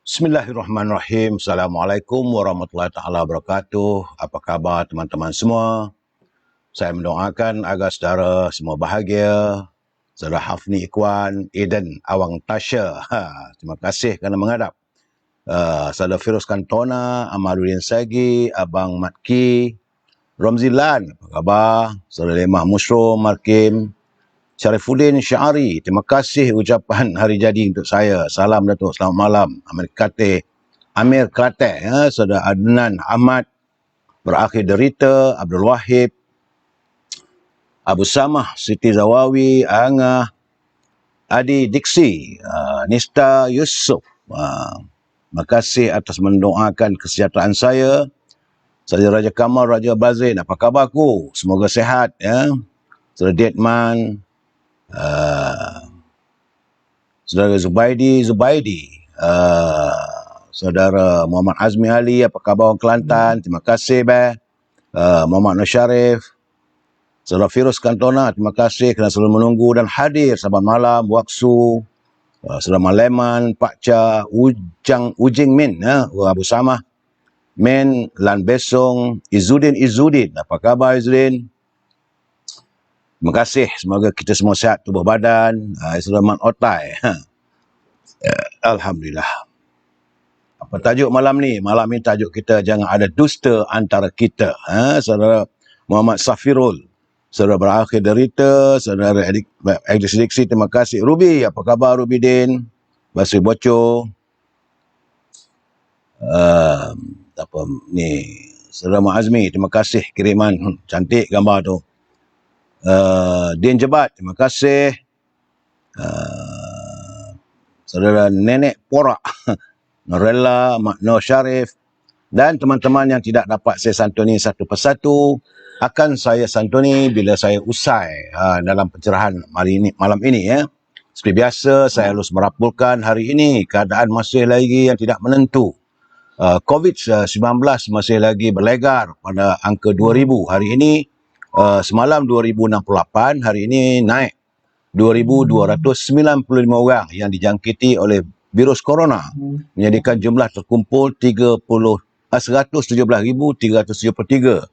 Bismillahirrahmanirrahim. Assalamualaikum warahmatullahi taala wabarakatuh. Apa khabar teman-teman semua? Saya mendoakan agar saudara semua bahagia. Saudara Hafni Ikhwan, Eden Awang Tasha. Terima kasih kerana menghadap. Saudara Firuz Kantona, Amaluddin Sagi, Abang Matki, Romzilan, apa khabar? Saudara Lemah Mushro, Markim, Syarifuddin Syari, terima kasih ucapan hari jadi untuk saya. Salam Datuk, selamat malam. Amir Kate, Saudara Adnan Ahmad, berakhir derita, Abdul Wahid, Abu Samah, Siti Zawawi, Angah, Adi Diksi, Nista Yusof. Terima kasih atas mendoakan kesejahteraan saya. Saudara Raja Kamal, Raja Bazrin, apa khabarku? Semoga sehat. Saudara Dietman, Saudara Zubaidi, Saudara Muhammad Azmi Ali, apa khabar orang Kelantan? Terima kasih, Muhammad Nur Syarif, Saudara Firuz Kantona, terima kasih kerana selalu menunggu dan hadir saban malam, Waksu, Saudara Maleman, Pak Cha, Ujing Min, Abu Samah, Men, Lan Besong, Izzuddin, apa khabar Izzuddin? Terima kasih, semoga kita semua sihat tubuh badan. Saudara Man Otai, Alhamdulillah. Apa tajuk malam ni? Malam ni tajuk kita jangan ada dusta antara kita. Saudara Muhammad Safirul, saudara berakhir derita, saudara Agnes Diksi, terima kasih. Ruby, apa khabar Ruby Din? Basri Boco. Apa ni? Saudara Muazmi, terima kasih kiriman. Cantik gambar tu. Din Jebat, terima kasih. Saudara Nenek Porak, Norella, Mak Nur Syarif, dan teman-teman yang tidak dapat saya santuni satu persatu, akan saya santuni bila saya usai dalam pencerahan malam ini. Seperti biasa, saya harus merapulkan hari ini keadaan masih lagi yang tidak menentu. COVID-19 masih lagi berlegar pada angka 2,000. Hari ini, semalam 2,068, hari ini naik 2,295 orang yang dijangkiti oleh virus corona, menjadikan jumlah terkumpul 117,373.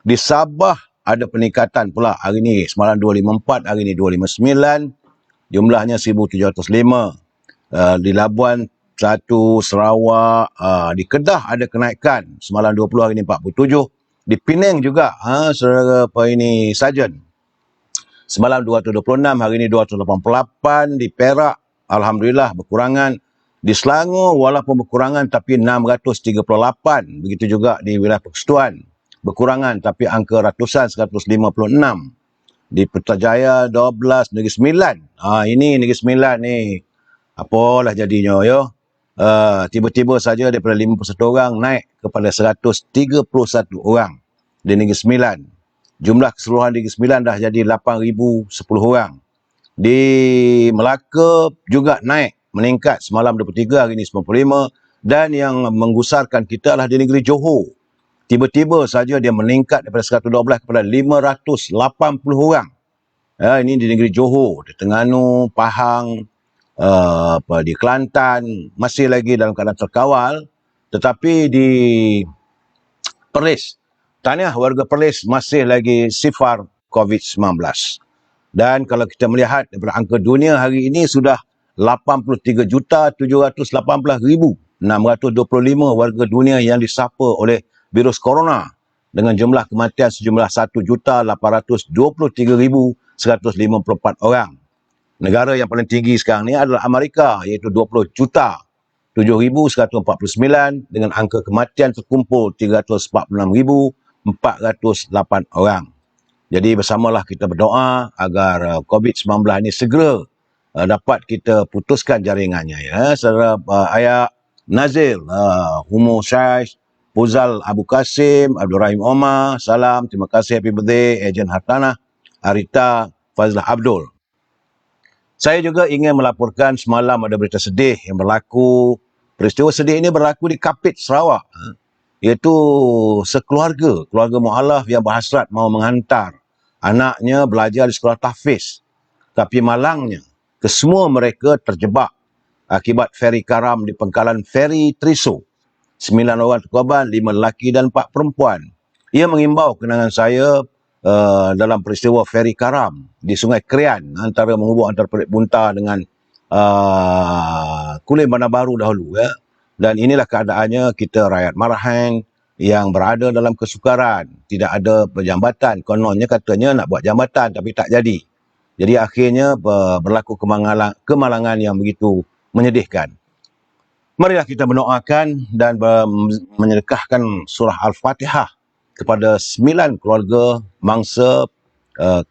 Di Sabah ada peningkatan pula hari ini, semalam 254, hari ini 259, jumlahnya 1,705. Di Labuan 1, Sarawak, di Kedah ada kenaikan, semalam 20, hari ini 47. Di Penang juga, saudara Sarjan, semalam 226, hari ini 288. Di Perak, Alhamdulillah berkurangan. Di Selangor, walaupun berkurangan tapi 638. Begitu juga di wilayah Persekutuan, berkurangan tapi angka ratusan, 156. Di Putrajaya 12, Negeri Sembilan. Ini Negeri Sembilan ni, apalah jadinya, tiba-tiba saja daripada 51 orang naik kepada 131 orang di Negeri Sembilan. Jumlah keseluruhan Negeri Sembilan dah jadi 8,010 orang. Di Melaka juga naik, meningkat, semalam 23, hari ini 95. Dan yang menggusarkan kita adalah di negeri Johor. Tiba-tiba saja dia meningkat daripada 112 kepada 580 orang. Ini di negeri Johor, di Terengganu, Pahang, di Kelantan, masih lagi dalam keadaan terkawal. Tetapi di Perlis, tahniah warga Perlis, masih lagi sifar COVID-19. Dan kalau kita melihat daripada angka dunia hari ini sudah 83,718,625 warga dunia yang disapa oleh virus corona, dengan jumlah kematian sejumlah 1,823,154 orang. Negara yang paling tinggi sekarang ni adalah Amerika, iaitu 20,07,149 dengan angka kematian terkumpul 346,408 orang. Jadi bersamalah kita berdoa agar COVID-19 ini segera dapat kita putuskan jaringannya. Saudara Ayah Nazil, Humo Syaish, Puzal Abu Kasim, Abdul Rahim Omar, salam, terima kasih, happy birthday, Ejen Hartanah, Arita Fazlah Abdul. Saya juga ingin melaporkan semalam ada berita sedih yang berlaku. Peristiwa sedih ini berlaku di Kapit, Sarawak. Iaitu keluarga mualaf yang berhasrat mahu menghantar anaknya belajar di sekolah tahfiz. Tapi malangnya, kesemua mereka terjebak akibat feri karam di pangkalan feri Triso. 9 orang korban, 5 lelaki dan 4 perempuan. Ia mengimbau kenangan saya dalam peristiwa feri karam di Sungai Krian menghubung antara Perik Bunta dengan Kulim Bandar Baru dahulu. Ya. Dan inilah keadaannya kita rakyat Marahan yang berada dalam kesukaran. Tidak ada perjambatan. Kononnya katanya nak buat jambatan tapi tak jadi. Jadi akhirnya berlaku kemalangan yang begitu menyedihkan. Marilah kita mendoakan dan menyedekahkan surah Al-Fatihah kepada 9 keluarga mangsa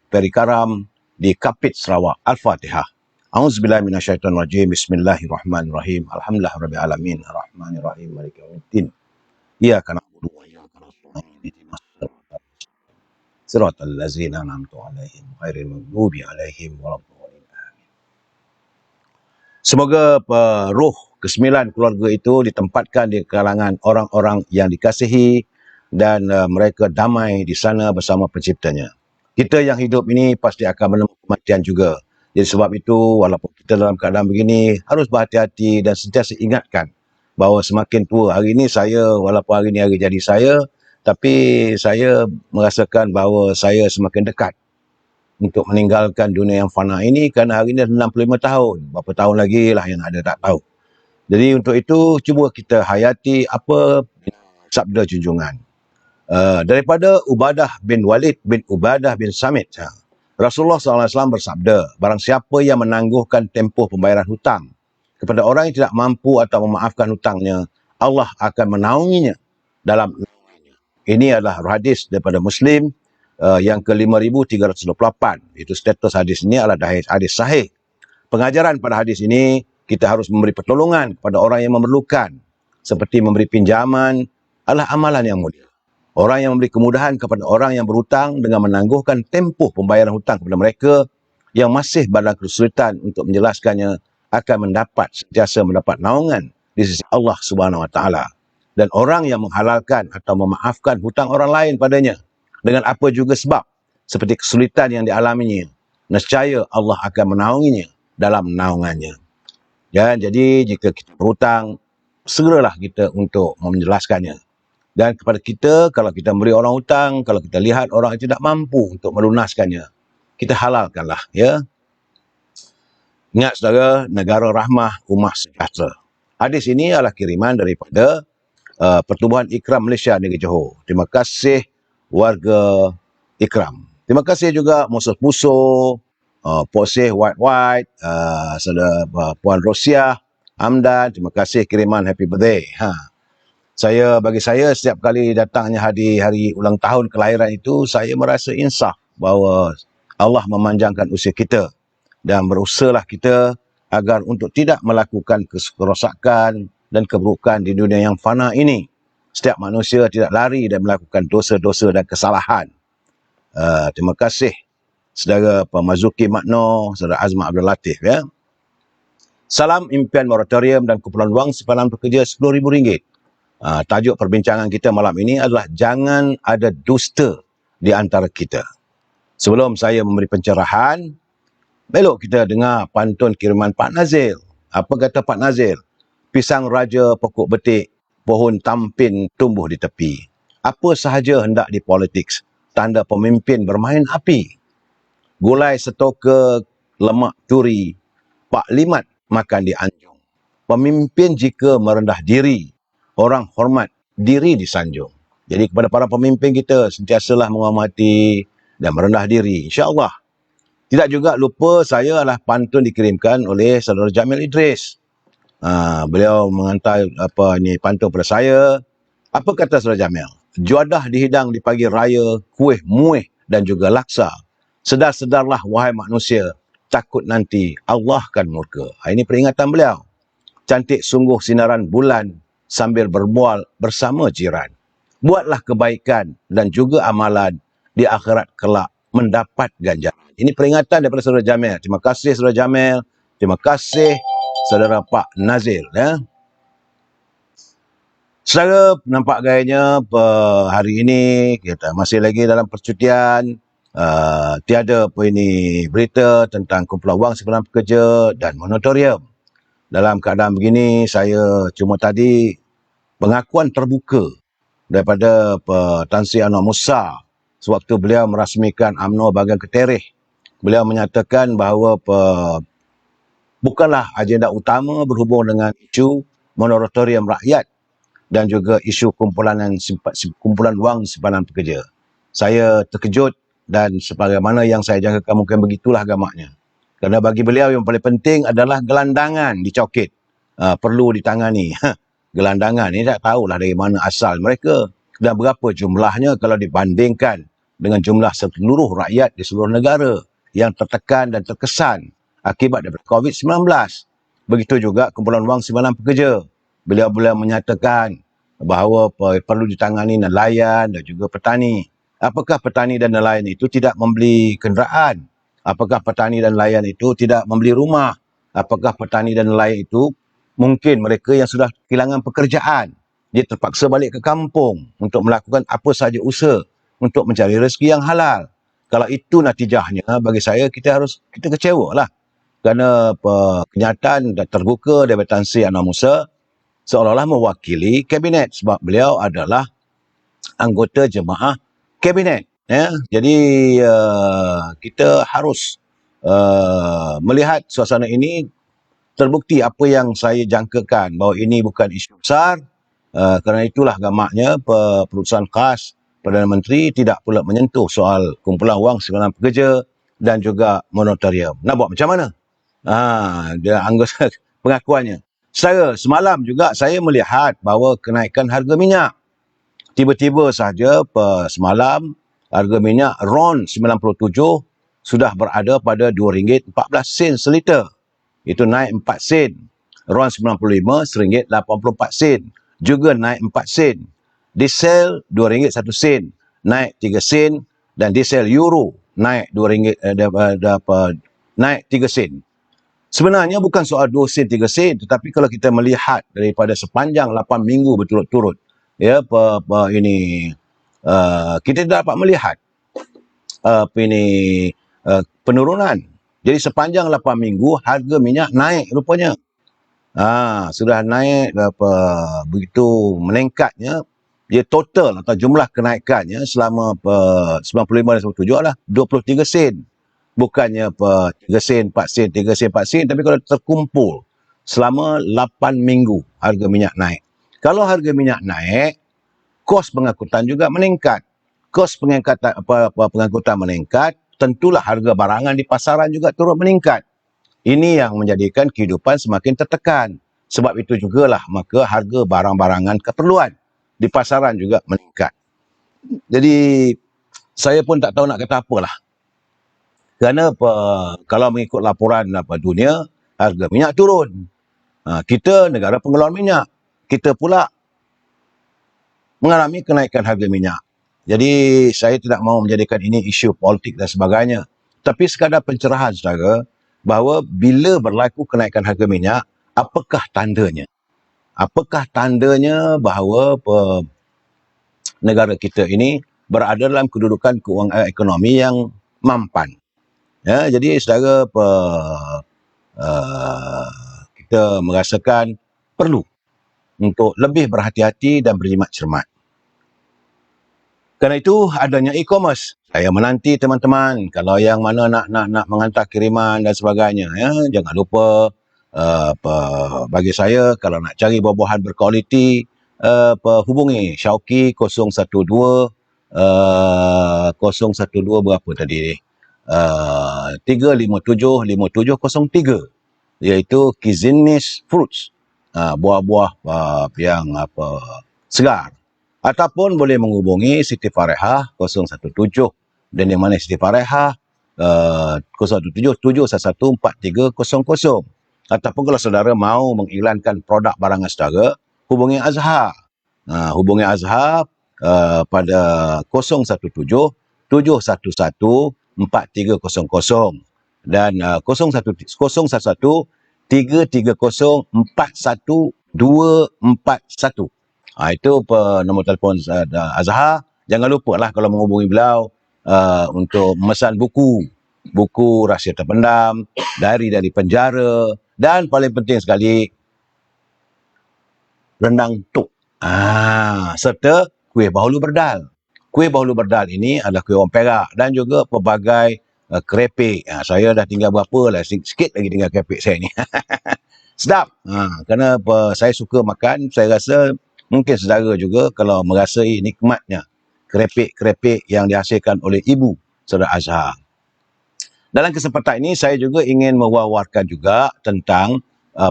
Peri Karam di Kapit, Sarawak. Al-Fatihah. A'udzubillahi minasyaitonirrajim. Bismillahirrahmanirrahim. Alhamdulillahirabbil alamin. Arrahmanirrahim. Maliki yaumiddin. Iyyaka na'budu wa iyyaka nasta'in. Ihdinas siratal ladzina an'amta 'alaihim ghairil maghdubi 'alaihim waladdallin. Semoga roh ke-9 keluarga itu ditempatkan di kalangan orang-orang yang dikasihi dan mereka damai di sana bersama penciptanya. Kita yang hidup ini pasti akan menemui kematian juga. Jadi sebab itu walaupun kita dalam keadaan begini harus berhati-hati dan sentiasa ingatkan bahawa semakin tua hari ini saya, walaupun hari ini hari jadi saya, tapi saya merasakan bahawa saya semakin dekat untuk meninggalkan dunia yang fana ini kerana hari ini 65 tahun. Berapa tahun lagi lah yang ada tak tahu. Jadi untuk itu cuba kita hayati apa sabda junjungan. Daripada Ubadah bin Walid bin Ubadah bin Samit. Rasulullah SAW bersabda, barang siapa yang menangguhkan tempoh pembayaran hutang kepada orang yang tidak mampu atau memaafkan hutangnya, Allah akan menaunginya dalam naungannya. Ini adalah hadis daripada Muslim yang ke-5328. Itu status hadis ini adalah hadis sahih. Pengajaran pada hadis ini, kita harus memberi pertolongan kepada orang yang memerlukan. Seperti memberi pinjaman adalah amalan yang mulia. Orang yang memberi kemudahan kepada orang yang berhutang dengan menangguhkan tempoh pembayaran hutang kepada mereka yang masih dalam kesulitan untuk menjelaskannya akan sentiasa mendapat naungan di sisi Allah Subhanahu Wa Taala. Dan orang yang menghalalkan atau memaafkan hutang orang lain padanya dengan apa juga sebab seperti kesulitan yang dialaminya, nescaya Allah akan menaunginya dalam naungannya. Ya, jadi jika kita berhutang, segeralah kita untuk menjelaskannya. Dan kepada kita, kalau kita beri orang hutang, kalau kita lihat orang yang tidak mampu untuk melunaskannya, kita halalkanlah. Ya. Ingat saudara, negara rahmah, ummah sejahtera. Hadis ini adalah kiriman daripada Pertubuhan Ikram Malaysia Negeri Johor. Terima kasih warga Ikram. Terima kasih juga musuh-musuh, Poseh White, saudara Puan Rosia, Hamdan, terima kasih kiriman happy birthday. Bagi saya setiap kali datangnya hari ulang tahun kelahiran itu, saya merasa insaf bahawa Allah memanjangkan usia kita dan berusahalah kita agar untuk tidak melakukan kerosakan dan keburukan di dunia yang fana ini. Setiap manusia tidak lari dan melakukan dosa-dosa dan kesalahan. Terima kasih saudara Pemazuki Makno, saudara Azman Abdul Latif. Ya. Salam impian moratorium dan kumpulan wang simpanan pekerja RM10,000. Tajuk perbincangan kita malam ini adalah jangan ada dusta di antara kita. Sebelum saya memberi pencerahan, belok kita dengar pantun kiriman Pak Nazil. Apa kata Pak Nazil? Pisang raja pokok betik, pohon tampin tumbuh di tepi. Apa sahaja hendak di politik, tanda pemimpin bermain api. Gulai setoke, lemak turi, Pak Limat makan di anjung. Pemimpin jika merendah diri, orang hormat diri disanjung. Jadi kepada para pemimpin kita, sentiasalah menghormati dan merendah diri. InsyaAllah. Tidak juga lupa saya adalah pantun dikirimkan oleh saudara Jamil Idris. Beliau mengantar pantun pada saya. Apa kata saudara Jamil? Juadah dihidang di pagi raya, kuih, muih dan juga laksa. Sedar-sedarlah wahai manusia, takut nanti Allah kan murka. Ini peringatan beliau. Cantik sungguh sinaran bulan sambil berbual bersama jiran. Buatlah kebaikan dan juga amalan di akhirat kelak mendapat ganjaran. Ini peringatan daripada saudara Jamil. Terima kasih saudara Jamil. Terima kasih saudara Pak Nazil. Ya. Saudara, nampak gayanya hari ini kita masih lagi dalam percutian. Tiada berita tentang kumpulan wang simpanan pekerja dan moratorium. dalam keadaan begini, saya cuma tadi pengakuan terbuka daripada Tan Sri Anwar Musa sewaktu beliau merasmikan UMNO bahagian Ketereh. Beliau menyatakan bahawa bukanlah agenda utama berhubung dengan isu moratorium rakyat dan juga isu kumpulan wang simpanan pekerja. Saya terkejut dan sebagaimana yang saya jangkakan mungkin begitulah agaknya. Kerana bagi beliau yang paling penting adalah gelandangan dicokit. Perlu ditangani. Gelandangan ni tak tahulah dari mana asal mereka dan berapa jumlahnya kalau dibandingkan dengan jumlah seluruh rakyat di seluruh negara yang tertekan dan terkesan akibat daripada COVID-19. Begitu juga kumpulan wang simpanan pekerja. Beliau menyatakan bahawa perlu ditangani nelayan dan juga petani. Apakah petani dan nelayan itu tidak membeli kenderaan? Apakah petani dan nelayan itu tidak membeli rumah? Apakah petani dan nelayan itu mungkin mereka yang sudah kehilangan pekerjaan, dia terpaksa balik ke kampung untuk melakukan apa sahaja usaha untuk mencari rezeki yang halal. Kalau itu natijahnya, bagi saya kita kecewa lah. Kerana kenyataan terbuka daripada Tan Sri Anwar Musa seolah-olah mewakili kabinet sebab beliau adalah anggota jemaah kabinet. Ya. Jadi kita harus melihat suasana ini. Terbukti apa yang saya jangkakan bahawa ini bukan isu besar. Kerana itulah gamaknya perusahaan khas Perdana Menteri tidak pula menyentuh soal kumpulan wang simpanan pekerja dan juga moratorium. Nak buat macam mana? Dia anggota pengakuannya. Semalam juga saya melihat bahawa kenaikan harga minyak. Tiba-tiba sahaja semalam harga minyak RON 97 sudah berada pada RM2.14 seliter. Itu naik 4 sen. RON 95 RM1.84. Juga naik 4 sen. Diesel RM2 1 sen. Naik 3 sen. Dan diesel Euro naik naik 3 sen. Sebenarnya bukan soal 2 sen 3 sen, tetapi kalau kita melihat daripada sepanjang 8 minggu berturut-turut, ya kita dapat melihat penurunan. Jadi sepanjang 8 minggu harga minyak naik rupanya. Sudah naik begitu meningkatnya. Dia total atau jumlah kenaikannya selama 95 dan 97 adalah 23 sen. Bukannya 3 sen, 4 sen, 3 sen, 4 sen. Tapi kalau terkumpul selama 8 minggu harga minyak naik. Kalau harga minyak naik, kos pengangkutan juga meningkat. Kos pengangkutan meningkat, tentulah harga barangan di pasaran juga turut meningkat. Ini yang menjadikan kehidupan semakin tertekan. Sebab itu jugalah maka harga barang-barangan keperluan di pasaran juga meningkat. Jadi saya pun tak tahu nak kata apalah. Kerana kalau mengikut laporan dunia, harga minyak turun. Kita negara pengeluar minyak. Kita pula mengalami kenaikan harga minyak. Jadi saya tidak mahu menjadikan ini isu politik dan sebagainya. Tapi sekadar pencerahan saudara, bahawa bila berlaku kenaikan harga minyak, apakah tandanya? Apakah tandanya bahawa negara kita ini berada dalam kedudukan keuangan ekonomi yang mampan? Ya, jadi saudara kita merasakan perlu untuk lebih berhati-hati dan berjimat cermat. Kerana itu adanya e-commerce. Saya menanti teman-teman kalau yang mana nak menghantar kiriman dan sebagainya, ya, jangan lupa bagi saya kalau nak cari buah-buahan berkualiti, hubungi Syauqi 012 berapa tadi? 357-5703, iaitu Kizinis Fruits, buah-buah yang segar. Ataupun boleh menghubungi Siti Farehah 017 dan yang mana Siti Farehah 017-711-4300. Ataupun kalau saudara mahu mengiklankan produk barangan saudara, hubungi Azhar. Hubungi Azhar pada 017-711-4300 dan 017-330-41241. Itu nombor telefon Azhar. Jangan lupa lah kalau menghubungi beliau untuk memesan buku Rahsia Terpendam, Diary dari Penjara, Dan paling penting sekali, rendang tuk. Serta kuih bahulu berdal. Kuih bahulu berdal ini adalah kuih orang Perak dan juga pelbagai kerepek. Saya dah tinggal berapa lah, sikit lagi tinggal kerepek saya ni. Sedap. Kerana saya suka makan, saya rasa mungkin saudara juga kalau merasai nikmatnya kerepek-kerepek yang dihasilkan oleh ibu saudara Azhar. Dalam kesempatan ini saya juga ingin mewawarkan juga tentang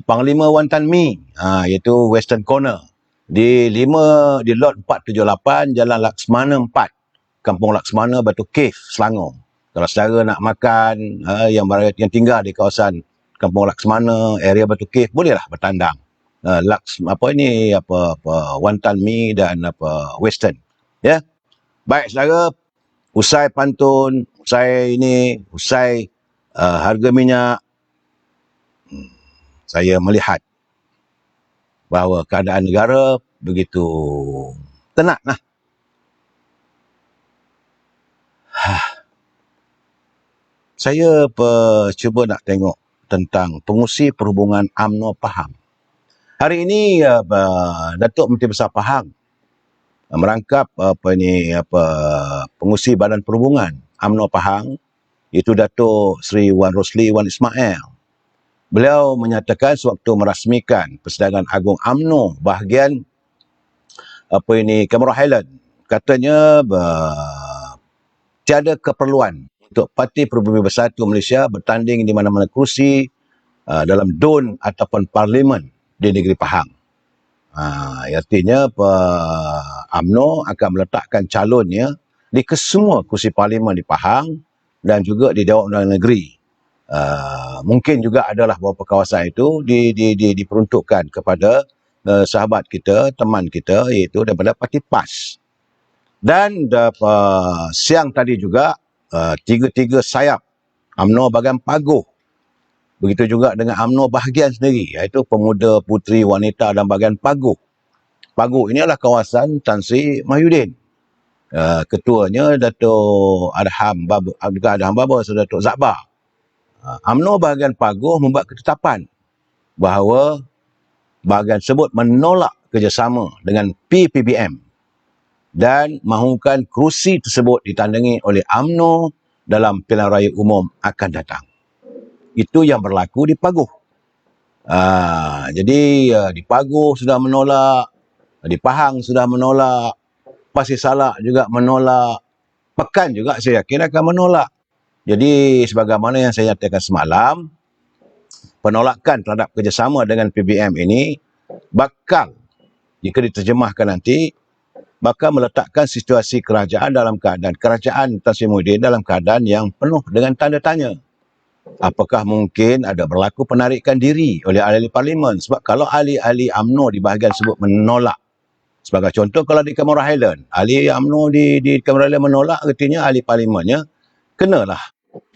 Panglima Wantan Mi, iaitu Western Corner di lot 478 Jalan Laksmana 4, Kampung Laksmana, Batu Cave, Selangor. Kalau saudara nak makan yang tinggal di kawasan Kampung Laksmana, area Batu Cave, bolehlah bertandang. Wantan Mi dan Western. Ya. Baik saudara, usai pantun, usai harga minyak, saya melihat bahawa keadaan negara begitu tenang lah. Saya cuba nak tengok tentang pengurusi perhubungan UMNO Pahang. Hari ini Datuk Menteri Besar Pahang merangkap pengurusi Badan Perhubungan UMNO Pahang, iaitu Datuk Seri Wan Rosli Wan Ismail. Beliau menyatakan sewaktu merasmikan Persidangan Agung UMNO bahagian Cameron Highland, katanya tiada keperluan untuk Parti Pribumi Bersatu Malaysia bertanding di mana-mana kerusi dalam DUN ataupun Parlimen di negeri Pahang. Artinya UMNO akan meletakkan calonnya di kesemua kerusi Parlimen di Pahang dan juga di Dewan Undangan Negeri. Mungkin juga adalah beberapa kawasan itu diperuntukkan kepada sahabat kita, teman kita, iaitu daripada Parti PAS. Dan siang tadi juga tiga-tiga sayap UMNO bahagian Paguh, begitu juga dengan UMNO bahagian sendiri, iaitu Pemuda, Puteri, Wanita dan bahagian Paguh. Paguh ini adalah kawasan Tan Sri Mahyudin. Ketuanya Datuk Adham Baba, Datuk Zakbar. UMNO bahagian Paguh membuat ketetapan bahawa bahagian tersebut menolak kerjasama dengan PPBM dan mahukan kerusi tersebut ditandangi oleh UMNO dalam pilihan raya umum akan datang. Itu yang berlaku di Paguh. Jadi di Paguh sudah menolak, di Pahang sudah menolak, Pasir Salak juga menolak, Pekan juga saya yakin akan menolak. Jadi sebagaimana yang saya nyatakan semalam, penolakan terhadap kerjasama dengan PBM ini bakal, jika diterjemahkan nanti, bakal meletakkan situasi kerajaan kerajaan Tan Sri Muhyiddin dalam keadaan yang penuh dengan tanda tanya. Apakah mungkin ada berlaku penarikan diri oleh ahli-ahli parlimen? Sebab kalau ahli-ahli UMNO di bahagian tersebut menolak, sebagai contoh kalau di Cameron Highland, ahli UMNO di Cameron Highland menolak, artinya ahli parlimennya kenalah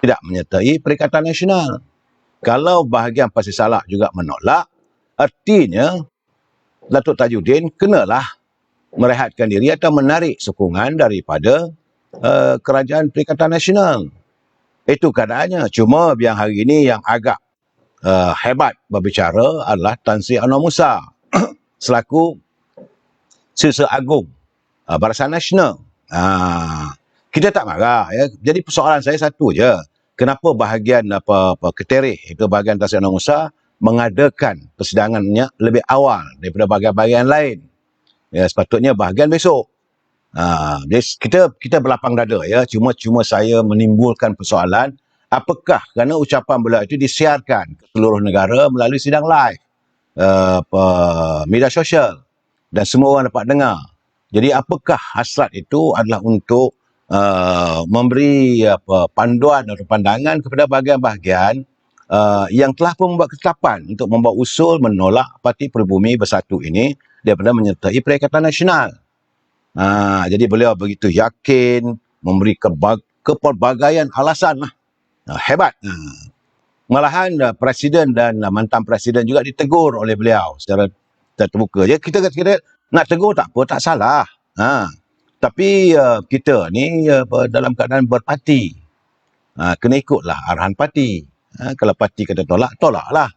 tidak menyertai Perikatan Nasional. Kalau bahagian Pasir Salak juga menolak, artinya Datuk Tajuddin kenalah merehatkan diri atau menarik sokongan daripada Kerajaan Perikatan Nasional. Itu keadaannya. Cuma yang hari ini yang agak hebat berbicara adalah Tan Sri Anwar Musa selaku Sisa Agung Barisan Nasional. Kita tak marah. Ya. Jadi persoalan saya satu je. Kenapa bahagian Ketereh, itu bahagian Tan Sri Anwar Musa, mengadakan persidangannya lebih awal daripada bahagian-bahagian lain? Ya, sepatutnya bahagian besok. Jadi kita berlapang dada ya. Cuma saya menimbulkan persoalan, apakah kerana ucapan beliau itu disiarkan ke seluruh negara melalui sidang live, media sosial, dan semua orang dapat dengar. Jadi apakah hasrat itu adalah untuk memberi panduan atau pandangan kepada bahagian-bahagian yang telah pun membuat ketetapan untuk membawa usul menolak Parti Pribumi Bersatu ini daripada menyertai Perikatan Nasional. Jadi beliau begitu yakin, memberi kepelbagaian alasan lah. Hebat. Malahan Presiden dan mantan Presiden juga ditegur oleh beliau secara terbuka. Jadi kita nak tegur tak apa, tak salah. Tapi kita ni dalam keadaan berparti. Kena ikutlah arahan parti. Kalau parti kata tolak, tolaklah.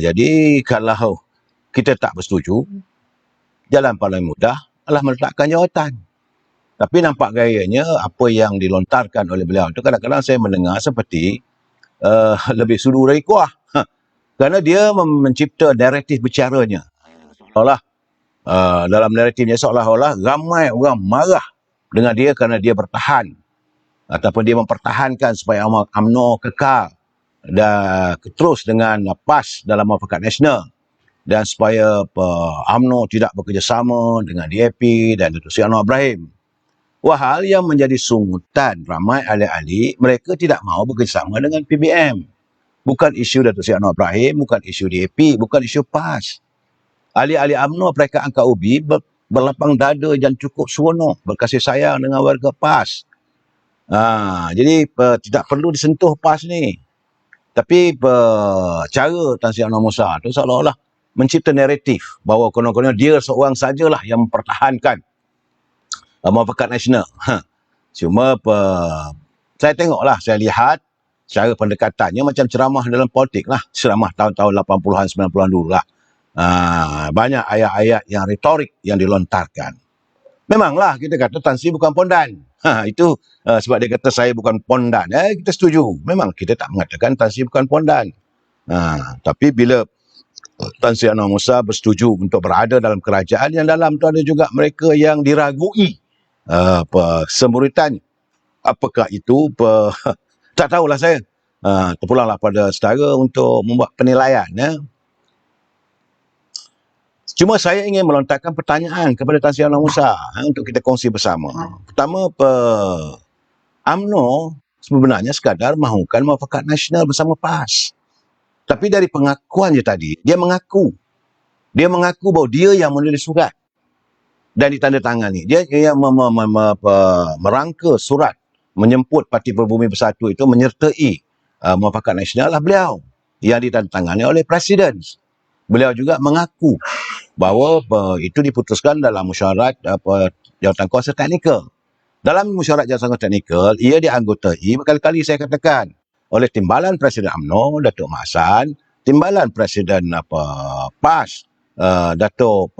Jadi kalau kita tak bersetuju, jalan paling mudah adalah meletakkan jawatan. Tapi nampak gayanya apa yang dilontarkan oleh beliau itu kadang-kadang saya mendengar seperti lebih sudu dari kuah. Kerana dia mencipta naratif bicaranya. Seolah dalam naratifnya seolah-olah ramai orang marah dengan dia kerana dia bertahan ataupun dia mempertahankan supaya UMNO kekal dan terus dengan PAS dalam Muafakat Nasional dan supaya UMNO tidak bekerjasama dengan DAP dan Datuk Seri Anwar Ibrahim. Hal yang menjadi sungutan ramai ahli-ahli, mereka tidak mahu bekerjasama dengan PBM. Bukan isu Datuk Seri Anwar Ibrahim, bukan isu DAP, bukan isu PAS. Ahli-ahli UMNO Perikatan Angkat Ubi berlapang dada dan cukup seronok, berkasih sayang dengan warga PAS. Jadi tidak perlu disentuh PAS ni. Tapi cara Tan Sri Anwar Musa tu seolah-olah mencipta naratif bahawa konon-konon dia seorang sajalah yang mempertahankan Muafakat Nasional. Cuma saya tengoklah, saya lihat cara pendekatannya macam ceramah dalam politik lah. Ceramah tahun-tahun 80-an, 90-an dulu lah. Banyak ayat-ayat yang retorik yang dilontarkan. Memanglah kita kata Tan Sri bukan pondan. Itu sebab dia kata saya bukan pondan. Kita setuju. Memang kita tak mengatakan Tan Sri bukan pondan. Tapi bila Tan Sri Anwar Musa bersetuju untuk berada dalam kerajaan, yang dalam tu ada juga mereka yang diragui semuritan. Apakah itu? Tak tahulah saya. Terpulanglah pada saudara untuk membuat penilaian. Cuma saya ingin melontarkan pertanyaan kepada Tan Sri Anwar Musa untuk kita kongsi bersama. Pertama, UMNO sebenarnya sekadar mahukan Muafakat Nasional bersama PAS. Tapi dari pengakuannya tadi, dia mengaku bahawa dia yang menulis surat dan ditandatangani. Dia yang merangka surat menyemput Parti Berbumi Bersatu itu menyertai Muafakat Nasional lah beliau yang ditandatangani oleh Presiden. Beliau juga mengaku bahawa itu diputuskan dalam mesyuarat jawatankuasa teknikal. Dalam mesyuarat jawatankuasa teknikal, ia dianggotai berkali-kali saya katakan oleh Timbalan Presiden UMNO, Datuk Mak Hassan, Timbalan Presiden PAS, Datuk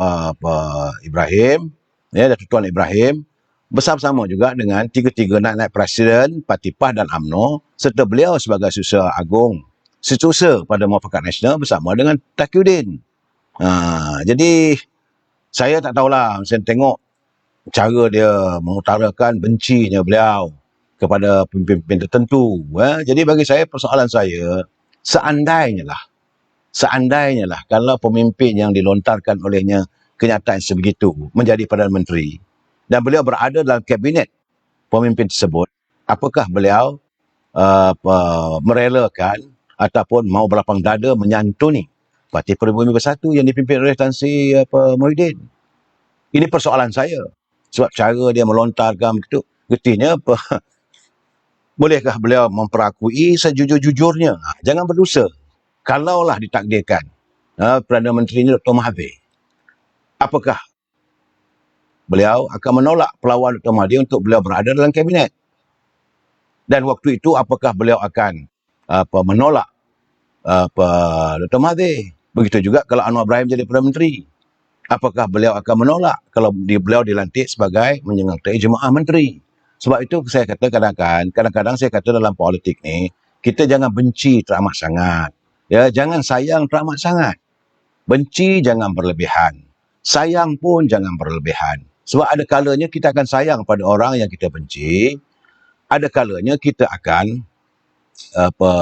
Ibrahim, Datuk Tuan Ibrahim, bersama-sama juga dengan tiga-tiga naib Presiden Parti PAS dan UMNO, serta beliau sebagai Setiausaha Agung, Setiausaha pada Muafakat Nasional bersama dengan Taqiyuddin. Jadi saya tak tahulah, saya tengok cara dia mengutarakan bencinya beliau kepada pemimpin tertentu. Jadi bagi saya, persoalan saya, seandainya lah kalau pemimpin yang dilontarkan olehnya kenyataan sebegitu menjadi Perdana Menteri dan beliau berada dalam kabinet pemimpin tersebut, apakah beliau merelakan ataupun mau berlapang dada menyantuni Parti Berbumi Bersatu yang dipimpin oleh Tan Sri Muhyiddin? Ini persoalan saya. Sebab cara dia melontarkan begitu, getinya bolehkah beliau memperakui sejujur-jujurnya? Jangan berdosa. Kalaulah ditakdirkan Perdana Menteri ini Dr. Mahathir, apakah beliau akan menolak pelawan Dr. Mahathir untuk beliau berada dalam kabinet? Dan waktu itu apakah beliau akan menolak Dr. Mahathir? Begitu juga kalau Anwar Ibrahim jadi Perdana Menteri. Apakah beliau akan menolak kalau beliau dilantik sebagai menyertai jemaah menteri? Sebab itu saya kata kadang-kadang saya kata dalam politik ni, kita jangan benci teramat sangat. Jangan sayang teramat sangat. Benci jangan berlebihan. Sayang pun jangan berlebihan. Sebab ada kalanya kita akan sayang pada orang yang kita benci. Ada kalanya kita akan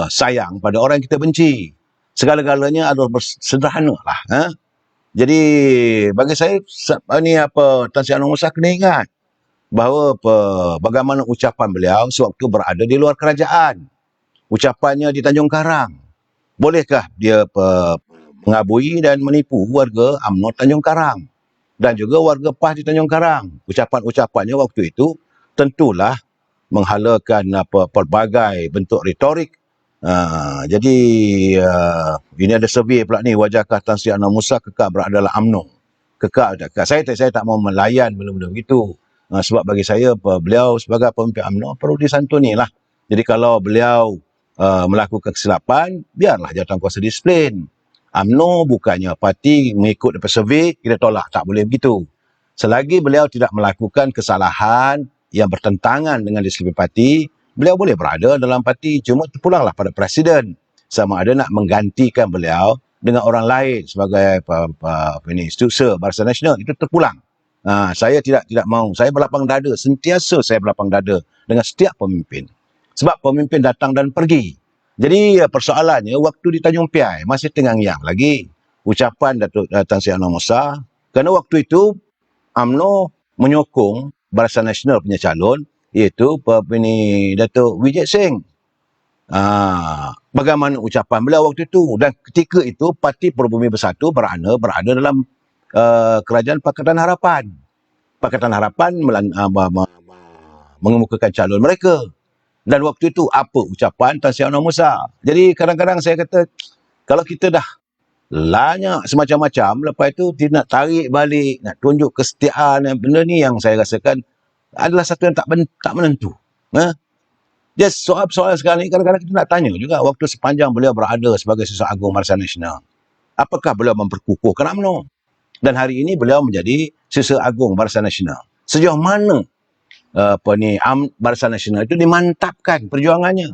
sayang pada orang yang kita benci. Segala-galanya adalah sederhana lah. Jadi bagi saya Tan Sri Anwar Musa kena ingat bahawa bagaimana ucapan beliau sewaktu berada di luar kerajaan. Ucapannya di Tanjung Karang. Bolehkah dia mengabui dan menipu warga UMNO Tanjung Karang dan juga warga PAS di Tanjung Karang? Ucapan-ucapannya waktu itu tentulah menghalakan pelbagai bentuk retorik. Jadi ini ada survey pula ni, wajahkah Tan Sri Anwar Musa kekal berada dalam UMNO? Kekal tak kekal? Saya tak mau melayan benda-benda begitu. Sebab bagi saya beliau sebagai pemimpin UMNO perlu disantuni lah. Jadi kalau beliau melakukan kesilapan, biarlah jawatankuasa disiplin. UMNO bukannya parti mengikut daripada survey, kita tolak. Tak boleh begitu. Selagi beliau tidak melakukan kesalahan yang bertentangan dengan disiplin parti, beliau boleh berada dalam parti. Cuma terpulanglah pada Presiden. Sama ada nak menggantikan beliau dengan orang lain sebagai struktur Barisan Nasional. Itu terpulang. Saya tidak mahu. Saya berlapang dada. Sentiasa saya berlapang dada dengan setiap pemimpin. Sebab pemimpin datang dan pergi. Jadi persoalannya waktu di Tanjung Piai masih tengah-ngiang lagi ucapan Datuk Tan Sri Anwar Musa, kerana waktu itu UMNO menyokong Barisan Nasional punya calon iaitu Datuk Wijek Singh. Bagaimana ucapan beliau waktu itu, dan ketika itu Parti Perubumi Bersatu berada dalam kerajaan Pakatan Harapan. Pakatan Harapan mengemukakan calon mereka. Dan waktu itu apa ucapan Tan Sri Anwar Musa? Jadi kadang-kadang saya kata, kalau kita dah lanyak semacam-macam, lepas itu dia nak tarik balik, nak tunjuk kesetiaan, benda ni yang saya rasakan adalah satu yang tak menentu. Just soal-soal sekarang ni kadang-kadang kita nak tanya juga, waktu sepanjang beliau berada sebagai Sesat Agung Barisan Nasional, apakah beliau memperkukuhkan UMNO? Dan hari ini beliau menjadi Sesat Agung Barisan Nasional. Sejauh mana Barisan Nasional itu dimantapkan perjuangannya?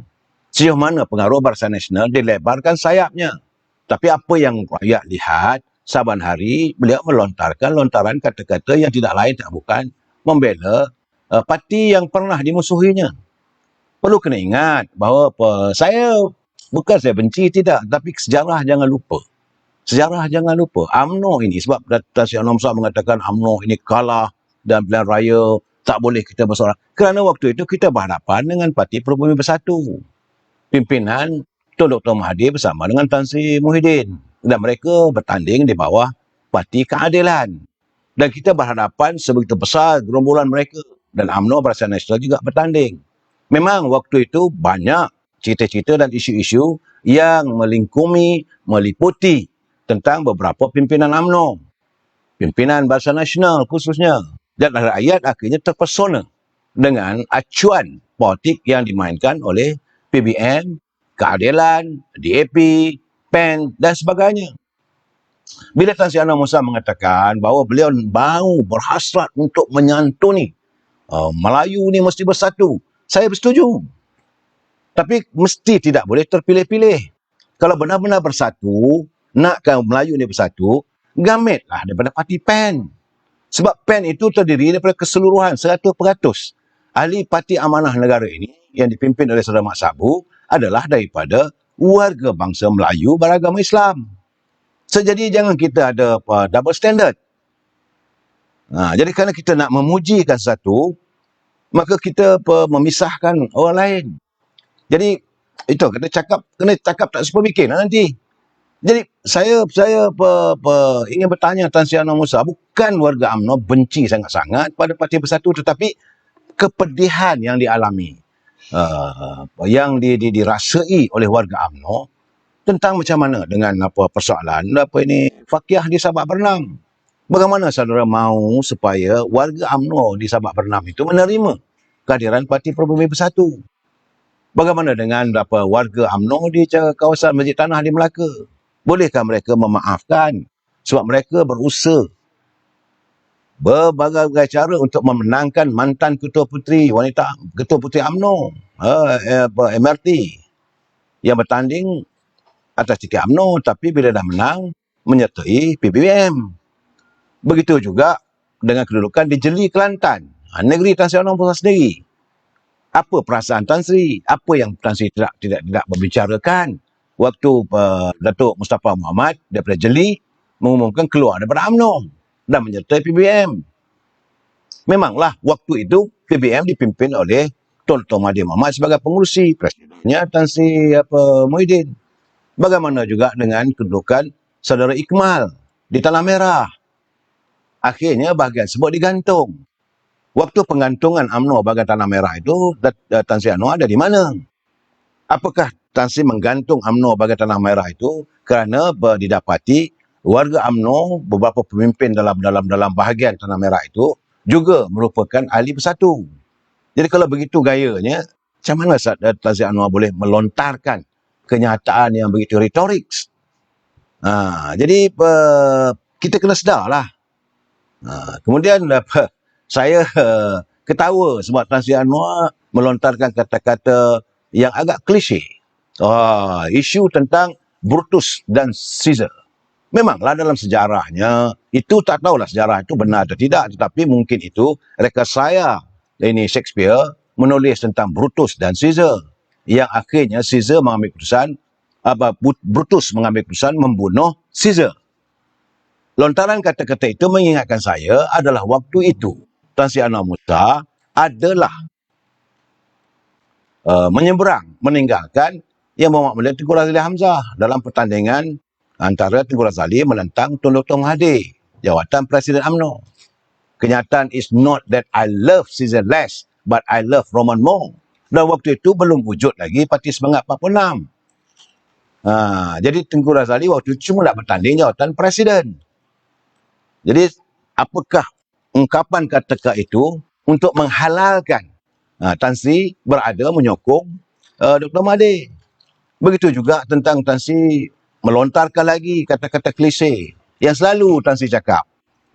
Sejauh mana pengaruh Barisan Nasional dilebarkan sayapnya? Tapi apa yang rakyat lihat, saban hari beliau melontarkan lontaran kata-kata yang tidak lain tak bukan membela parti yang pernah dimusuhinya. Perlu kena ingat bahawa bukan saya benci, tidak, tapi sejarah jangan lupa. Sejarah jangan lupa. UMNO ini, sebab Tan Sri Anwar Musa mengatakan UMNO ini kalah dan pilihan raya, tak boleh kita bersorak. Kerana waktu itu kita berhadapan dengan Parti Perubumi Bersatu. Pimpinan Tun Dr. Mahathir bersama dengan Tan Sri Muhyiddin. Dan mereka bertanding di bawah Parti Keadilan. Dan kita berhadapan sebegitu besar gerombolan mereka. Dan UMNO Barisan Nasional juga bertanding. Memang waktu itu banyak cerita-cerita dan isu-isu yang meliputi tentang beberapa pimpinan UMNO. Pimpinan Barisan Nasional khususnya. Dan rakyat akhirnya terpesona dengan acuan politik yang dimainkan oleh PBN, Keadilan, DAP, PAN dan sebagainya. Bila Tan Sri Anwar Musa mengatakan bahawa beliau mahu berhasrat untuk menyantuni Melayu ni mesti bersatu, saya bersetuju. Tapi mesti tidak boleh terpilih-pilih. Kalau benar-benar bersatu, nakkan Melayu ni bersatu, gamitlah daripada parti PAN. Sebab PAN itu terdiri daripada keseluruhan 100%. Ahli Parti Amanah Negara ini yang dipimpin oleh Saudara Mat Sabu adalah daripada warga bangsa Melayu beragama Islam. Jadi jangan kita ada double standard. Jadi kerana kita nak memujikan satu, maka kita memisahkan orang lain. Jadi itu kena cakap tak sepemikir nanti. Jadi saya ingin bertanya Tan Sri Anwar Musa, bukan warga UMNO benci sangat-sangat pada Parti Bersatu, tetapi kepedihan yang dialami, yang dirasai oleh warga UMNO tentang macam mana dengan persoalan Fakiah di Sabak Bernam. Bagaimana saudara mahu supaya warga UMNO di Sabak Bernam itu menerima kehadiran Parti Perubumi Bersatu? Bagaimana dengan warga UMNO di kawasan Masjid Tanah di Melaka? Bolehkah mereka memaafkan? Sebab mereka berusaha berbagai cara untuk memenangkan mantan Ketua Puteri UMNO, MRT, yang bertanding atas tiket UMNO, tapi bila dah menang, menyertai PBBM. Begitu juga dengan kedudukan di Jeli, Kelantan, negeri Tan Sri Anwar Musa sendiri. Apa perasaan Tan Sri? Apa yang Tan Sri tidak membicarakan waktu Datuk Mustafa Muhammad daripada Jeli mengumumkan keluar daripada UMNO dan menyertai PBM? Memanglah waktu itu PBM dipimpin oleh Tun Dr. Mahathir Mohamad sebagai pengurusi, presidennya Tan Sri Muhyiddin. Bagaimana juga dengan kedudukan Saudara Ikmal di Tanah Merah? Akhirnya bahagian sebut digantung. Waktu penggantungan UMNO bahagian Tanah Merah itu, Tan Sri Anwar ada di mana? Apakah Tan Sri menggantung UMNO bahagian Tanah Merah itu kerana didapati warga UMNO, beberapa pemimpin dalam bahagian Tanah Merah itu juga merupakan ahli bersatu? Jadi kalau begitu gayanya, macam mana Tan Sri Anwar boleh melontarkan kenyataan yang begitu retorik? Jadi kita kena sedarlah. Kemudian saya ketawa sebab Tan Sri Anwar melontarkan kata-kata yang agak klise. Isu tentang Brutus dan Caesar. Memanglah dalam sejarahnya, itu tak tahulah sejarah itu benar atau tidak, tetapi mungkin itu rekayasa ini Shakespeare menulis tentang Brutus dan Caesar, yang akhirnya Caesar mengambil keputusan, Brutus mengambil keputusan membunuh Caesar. Lontaran kata-kata itu mengingatkan saya adalah waktu itu Tan Sri Anwar Musa adalah meninggalkan yang Muhammad Melihat Tengku Razali Hamzah dalam pertandingan antara Tengku Razali menentang Tun Dr. Mahathir, jawatan Presiden UMNO. Kenyataan is not that I love Caesar less, but I love Roman more. Dan waktu itu belum wujud lagi Parti Semangat 46. Jadi Tengku Razali waktu itu cuma nak bertanding jawatan Presiden. Jadi apakah ungkapan kata itu untuk menghalalkan Tan Sri berada menyokong Dr. Mahathir? Begitu juga tentang Tan Sri melontarkan lagi kata-kata klise yang selalu Tan Sri cakap,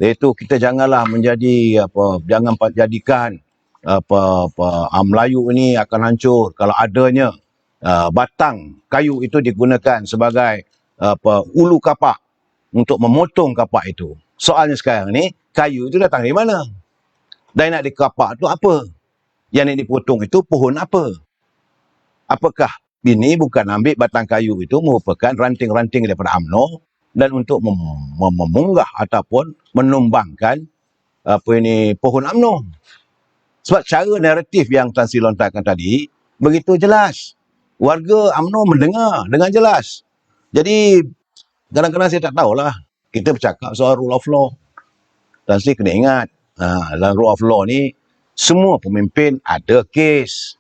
iaitu kita janganlah jangan jadikan Melayu ini akan hancur kalau adanya batang kayu itu digunakan sebagai ulu kapak untuk memotong kapak itu. Soalnya sekarang ni kayu itu datang dari mana? Dan nak dikapak itu apa? Yang nak dipotong itu pohon apa? Apakah ini bukan ambil batang kayu itu merupakan ranting-ranting daripada UMNO dan untuk memunggah ataupun menumbangkan pohon UMNO? Sebab cara naratif yang Tan Sri lontarkan tadi begitu jelas. Warga UMNO mendengar dengan jelas. Jadi kadang-kadang saya tak tahulah. Kita bercakap soal rule of law. Tan Sri kena ingat, dalam rule of law ni semua pemimpin ada kes.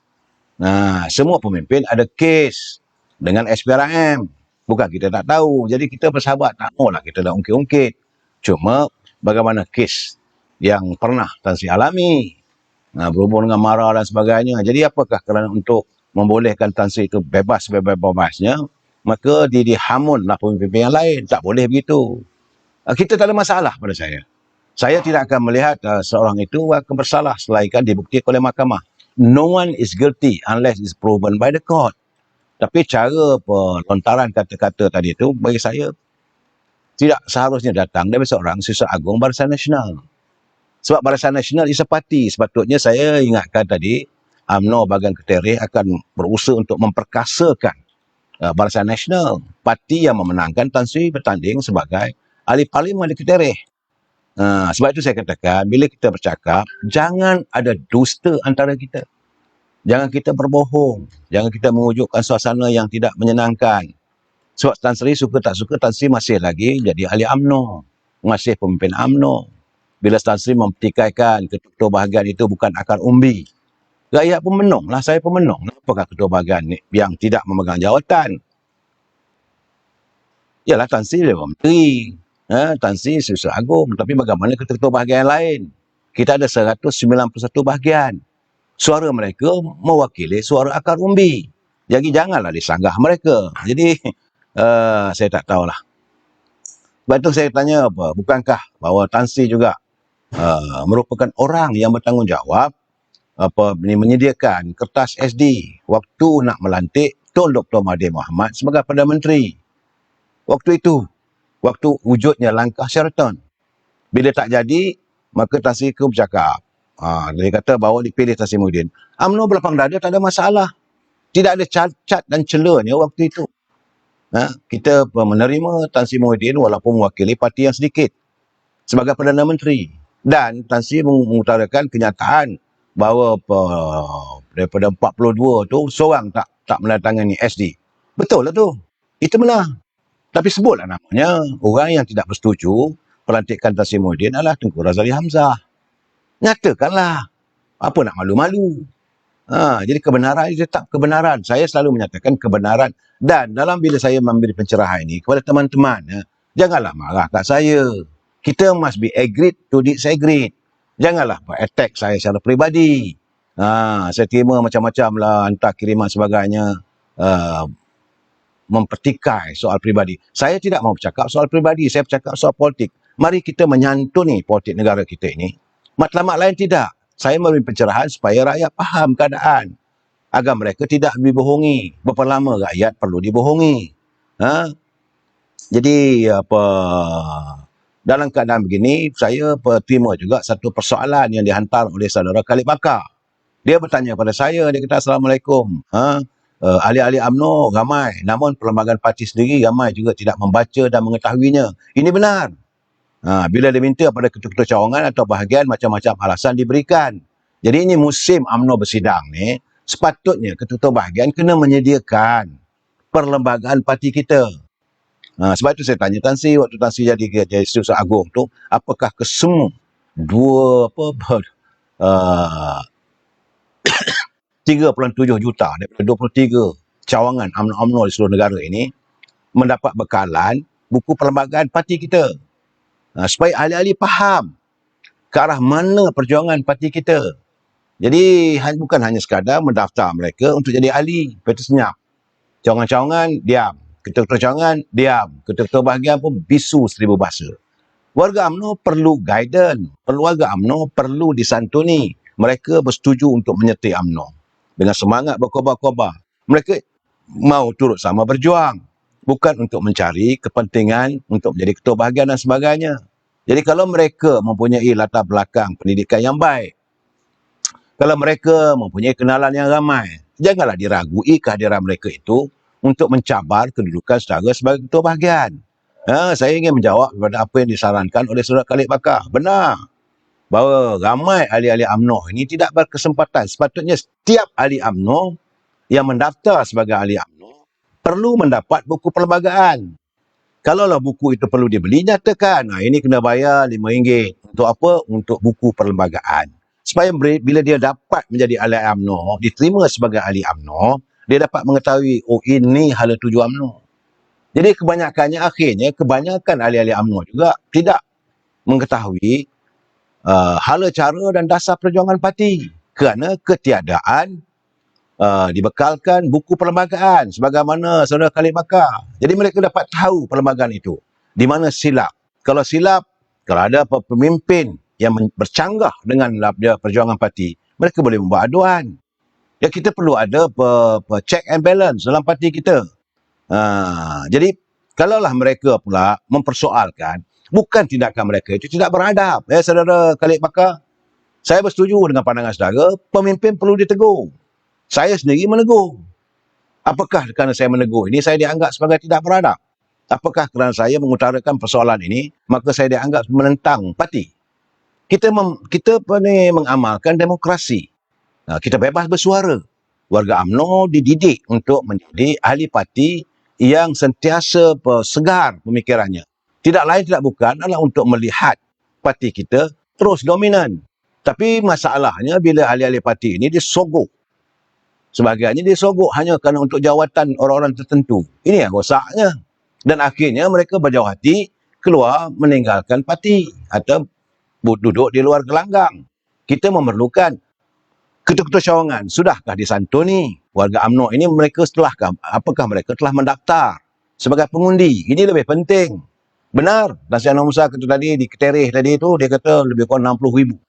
Semua pemimpin ada kes dengan SPRM. Bukan kita tak tahu. Jadi kita bersahabat, tak maulah kita dah ungkit-ungkit. Cuma bagaimana kes yang pernah Tan Sri alami, berhubung dengan marah dan sebagainya. Jadi apakah kerana untuk membolehkan Tan Sri itu bebas-bebasnya, maka dihamunlah pemimpin yang lain. Tak boleh begitu. Kita tak ada masalah pada saya. Saya tidak akan melihat seorang itu akan bersalah selain dibuktikan oleh mahkamah. No one is guilty unless it's proven by the court. Tapi cara pelontaran kata-kata tadi itu bagi saya tidak seharusnya datang dari seorang Siswa Agung Barisan Nasional. Sebab Barisan Nasional is a parti. Sepatutnya saya ingatkan tadi, UMNO bahagian Ketereh akan berusaha untuk memperkasakan Barisan Nasional. Parti yang memenangkan Tan Sri bertanding sebagai ahli parlimen di Ketereh. Sebab itu saya katakan, bila kita bercakap, jangan ada dusta antara kita. Jangan kita berbohong. Jangan kita mewujudkan suasana yang tidak menyenangkan. Sebab Tan Sri suka tak suka, Tan Sri masih lagi jadi ahli UMNO. Masih pemimpin UMNO. Bila Tan Sri mempertikaikan ketua bahagian itu bukan akar umbi. Rakyat pun menang lah, saya pun menang. Apakah ketua bahagian yang tidak memegang jawatan? Yalah, Tan Sri dia menteri. Tan Sri Siswa Agung. Tapi bagaimana ketua bahagian lain? Kita ada 191 bahagian. Suara mereka mewakili suara akar umbi. Jadi janganlah disanggah mereka. Jadi saya tak tahulah. Sebab itu saya tanya bukankah bahawa Tan Sri juga merupakan orang yang bertanggungjawab menyediakan kertas SD waktu nak melantik Tun Dr. Mahathir Mohamad sebagai Perdana Menteri. Waktu itu, waktu wujudnya langkah Sheraton. Bila tak jadi, maka Tan Sri bercakap. Dia kata bahawa dipilih Tan Sri Muhyiddin. UMNO berlapang dada, tak ada masalah. Tidak ada cacat dan celanya waktu itu. Kita menerima Tan Sri Muhyiddin walaupun mewakili parti yang sedikit sebagai Perdana Menteri. Dan Tan Sri mengutarakan kenyataan bahawa daripada 42 tu, seorang tak menandatangani SD. Betul lah tu. Itu benar. Tapi sebutlah namanya, orang yang tidak bersetuju pelantikan Tan Sri Muhyiddin adalah Tengku Razali Hamzah. Nyatakanlah. Apa nak malu-malu? Jadi kebenaran itu tetap kebenaran. Saya selalu menyatakan kebenaran. Dan dalam bila saya memberi pencerahan ini kepada teman-teman, janganlah marah kat saya. Kita must be agreed to disagree. Janganlah attack saya secara peribadi. Saya terima macam-macam lah, hantar kiriman sebagainya. mempertikai soal pribadi. Saya tidak mau bercakap soal pribadi, saya bercakap soal politik. Mari kita menyantuni politik negara kita ini. Matlamat lain tidak. Saya memberi pencerahan supaya rakyat faham keadaan. Agar mereka tidak dibohongi. Berapa lama rakyat perlu dibohongi. Ha? Jadi dalam keadaan begini, saya terima juga satu persoalan yang dihantar oleh saudara Khalid Bakar. Dia bertanya pada saya, dia kata, Assalamualaikum. Ahli-ahli UMNO ramai, namun perlembagaan parti sendiri ramai juga tidak membaca dan mengetahuinya. Ini benar. Bila dia minta pada ketua-ketua cawangan atau bahagian, macam-macam alasan diberikan. Jadi ini musim UMNO bersidang ni, sepatutnya ketua-ketua bahagian kena menyediakan perlembagaan parti kita. Sebab itu saya tanya Tan Sri, waktu Tan Sri jadi Setiausaha Agung tu, apakah kesemua 3.7 juta daripada 23 cawangan UMNO di seluruh negara ini mendapat bekalan buku perlembagaan parti kita. Supaya ahli-ahli faham ke arah mana perjuangan parti kita. Jadi bukan hanya sekadar mendaftar mereka untuk jadi ahli, lepas itu senyap. Cawangan-cawangan diam. Ketua-ketua cawangan, diam. Ketua-ketua bahagian pun bisu seribu bahasa. Warga UMNO perlu guidance. Warga UMNO perlu disantuni. Mereka bersetuju untuk menyertai UMNO. Dengan semangat berkobar-kobar. Mereka mau turut sama berjuang. Bukan untuk mencari kepentingan untuk menjadi ketua bahagian dan sebagainya. Jadi kalau mereka mempunyai latar belakang pendidikan yang baik, kalau mereka mempunyai kenalan yang ramai, janganlah diragui kehadiran mereka itu untuk mencabar kedudukan saudara sebagai ketua bahagian. Saya ingin menjawab kepada apa yang disarankan oleh saudara Khalid Bakar. Benar bahawa ramai ahli-ahli UMNO ini tidak berkesempatan. Sepatutnya setiap ahli UMNO yang mendaftar sebagai ahli UMNO perlu mendapat buku perlembagaan. Kalaulah buku itu perlu dibeli, nyatakan. Ini kena bayar RM5. Untuk apa? Untuk buku perlembagaan. Supaya bila dia dapat menjadi ahli UMNO, diterima sebagai ahli UMNO, dia dapat mengetahui, oh ini hala tuju UMNO. Jadi kebanyakannya akhirnya, kebanyakan ahli-ahli UMNO juga tidak mengetahui hala cara dan dasar perjuangan parti. Kerana ketiadaan dibekalkan buku perlembagaan sebagaimana saudara Khalid Bakar. Jadi mereka dapat tahu perlembagaan itu. Di mana silap. Kalau silap, kalau ada pemimpin yang bercanggah dengan perjuangan parti, mereka boleh membuat aduan. Ya, kita perlu ada check and balance dalam parti kita. Jadi, kalaulah mereka pula mempersoalkan, bukan tindakan mereka itu tidak beradab. Saudara Khalid Bakar, saya bersetuju dengan pandangan saudara, pemimpin perlu ditegur. Saya sendiri menegur. Apakah kerana saya menegur ini, saya dianggap sebagai tidak beradab? Apakah kerana saya mengutarakan persoalan ini, maka saya dianggap menentang parti? Kita mengamalkan demokrasi. Kita bebas bersuara. Warga UMNO dididik untuk menjadi ahli parti yang sentiasa segar pemikirannya. Tidak lain tidak bukan adalah untuk melihat parti kita terus dominan. Tapi masalahnya bila ahli-ahli parti ini disogok. Sebagiannya disogok hanya kerana untuk jawatan orang-orang tertentu. Ini yang rosaknya. Dan akhirnya mereka berjauh hati keluar meninggalkan parti atau duduk di luar gelanggang. Kita memerlukan ketua-ketua cawangan. Sudahkah disantuni warga UMNO ini, mereka apakah mereka telah mendaftar sebagai pengundi? Ini lebih penting. Benar, Tan Sri Anwar Musa kata tadi, di Keterih tadi tu, dia kata lebih kurang 60,000.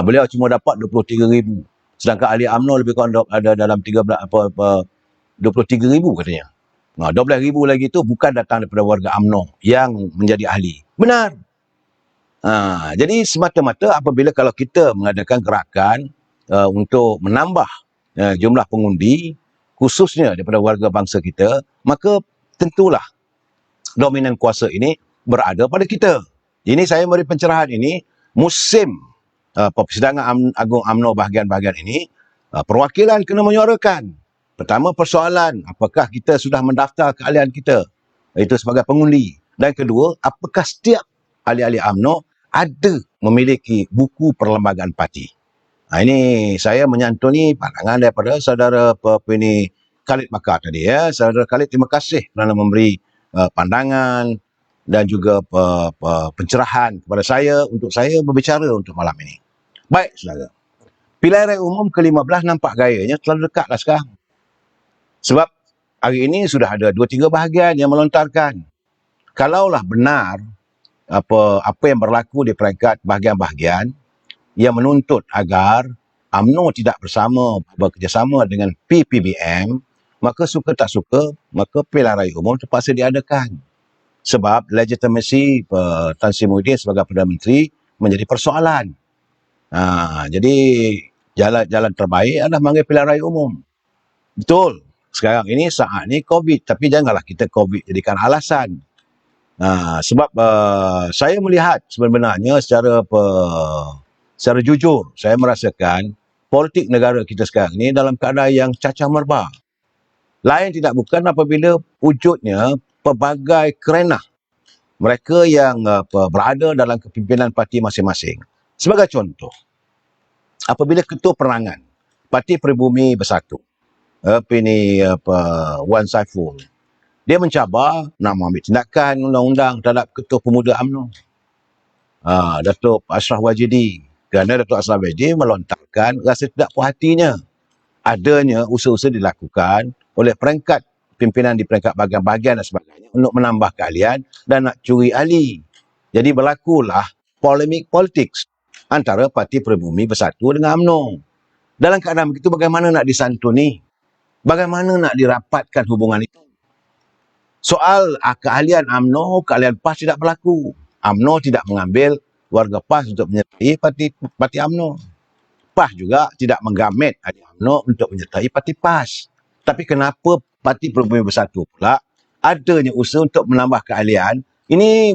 Beliau cuma dapat 23,000. Sedangkan ahli UMNO lebih kurang ada dalam 23,000 katanya. 12,000 lagi tu bukan datang daripada warga UMNO yang menjadi ahli. Benar. Jadi semata-mata apabila kalau kita mengadakan gerakan untuk menambah jumlah pengundi, khususnya daripada warga bangsa kita, maka tentulah dominan kuasa ini berada pada kita. Ini saya beri pencerahan ini, musim persidangan Agung UMNO bahagian-bahagian ini, perwakilan kena menyuarakan. Pertama, persoalan, apakah kita sudah mendaftar keahlian kita? Itu sebagai pengundi. Dan kedua, apakah setiap ahli-ahli UMNO ada memiliki buku perlembagaan parti? Ini saya menyantuni pandangan daripada saudara Khalid Bakar tadi. Saudara Khalid, terima kasih kerana memberi pandangan dan juga pencerahan kepada saya untuk saya berbicara untuk malam ini. Baik, saudara. Pilihan raya umum ke-15 nampak gayanya terlalu dekatlah sekarang. Sebab hari ini sudah ada 2-3 bahagian yang melontarkan. Kalaulah benar apa yang berlaku di peringkat bahagian-bahagian yang menuntut agar UMNO tidak bekerjasama dengan PPBM, maka suka tak suka, maka pilihan raya umum terpaksa diadakan. Sebab legitimasi Tan Sri Muhyiddin sebagai Perdana Menteri menjadi persoalan. Jadi jalan terbaik adalah manggil pilihan raya umum. Betul. Sekarang ini saat ni COVID, tapi janganlah kita COVID jadikan alasan. Sebab saya melihat sebenarnya secara jujur, saya merasakan politik negara kita sekarang ini dalam keadaan yang cacah merbah. Lain tidak bukan apabila wujudnya pelbagai kerenah mereka yang berada dalam kepimpinan parti masing-masing. Sebagai contoh, apabila Ketua Penerangan Parti Pribumi Bersatu, Wan Saiful, dia mencabar nak mengambil tindakan undang-undang terhadap Ketua Pemuda UMNO, Datuk Ashraf Wajidi, kerana Datuk Ashraf Wajidi melontarkan rasa tidak puas hatinya adanya usaha-usaha dilakukan oleh peringkat pimpinan di peringkat bahagian-bahagian dan sebagainya untuk menambah keahlian dan nak curi ahli. Jadi berlakulah polemik politik antara Parti Pribumi Bersatu dengan UMNO. Dalam keadaan begitu, bagaimana nak disantuni? Bagaimana nak dirapatkan hubungan itu? Soal keahlian UMNO, keahlian PAS tidak berlaku. UMNO tidak mengambil warga PAS untuk menyertai parti UMNO. PAS juga tidak menggamit ahli UMNO untuk menyertai parti PAS. Tapi kenapa Parti Pribumi Bersatu pula adanya usaha untuk menambah keahlian? Ini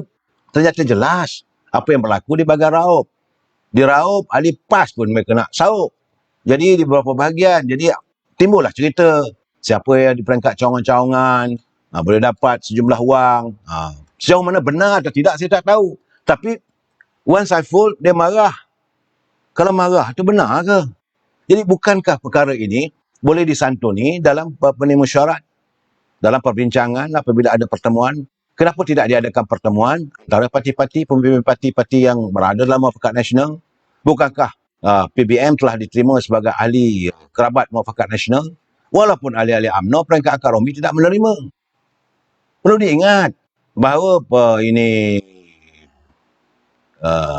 ternyata jelas apa yang berlaku di Bagan Raub. Di Raub, ahli PAS pun mereka nak saup. Jadi di beberapa bahagian, jadi timbullah cerita siapa yang di peringkat cawangan-cawangan boleh dapat sejumlah wang. Sejauh mana benar atau tidak saya tak tahu. Tapi Wan Saiful dia marah. Kalau marah itu benar ke? Jadi bukankah perkara ini boleh disantuni dalam mesyuarat, dalam perbincangan apabila ada pertemuan? Kenapa tidak diadakan pertemuan antara parti-parti, pemimpin parti-parti yang berada dalam Muafakat Nasional? Bukankah PBM telah diterima sebagai ahli kerabat Muafakat Nasional? Walaupun ahli-ahli UMNO peringkat akar umbi tidak menerima. Perlu diingat bahawa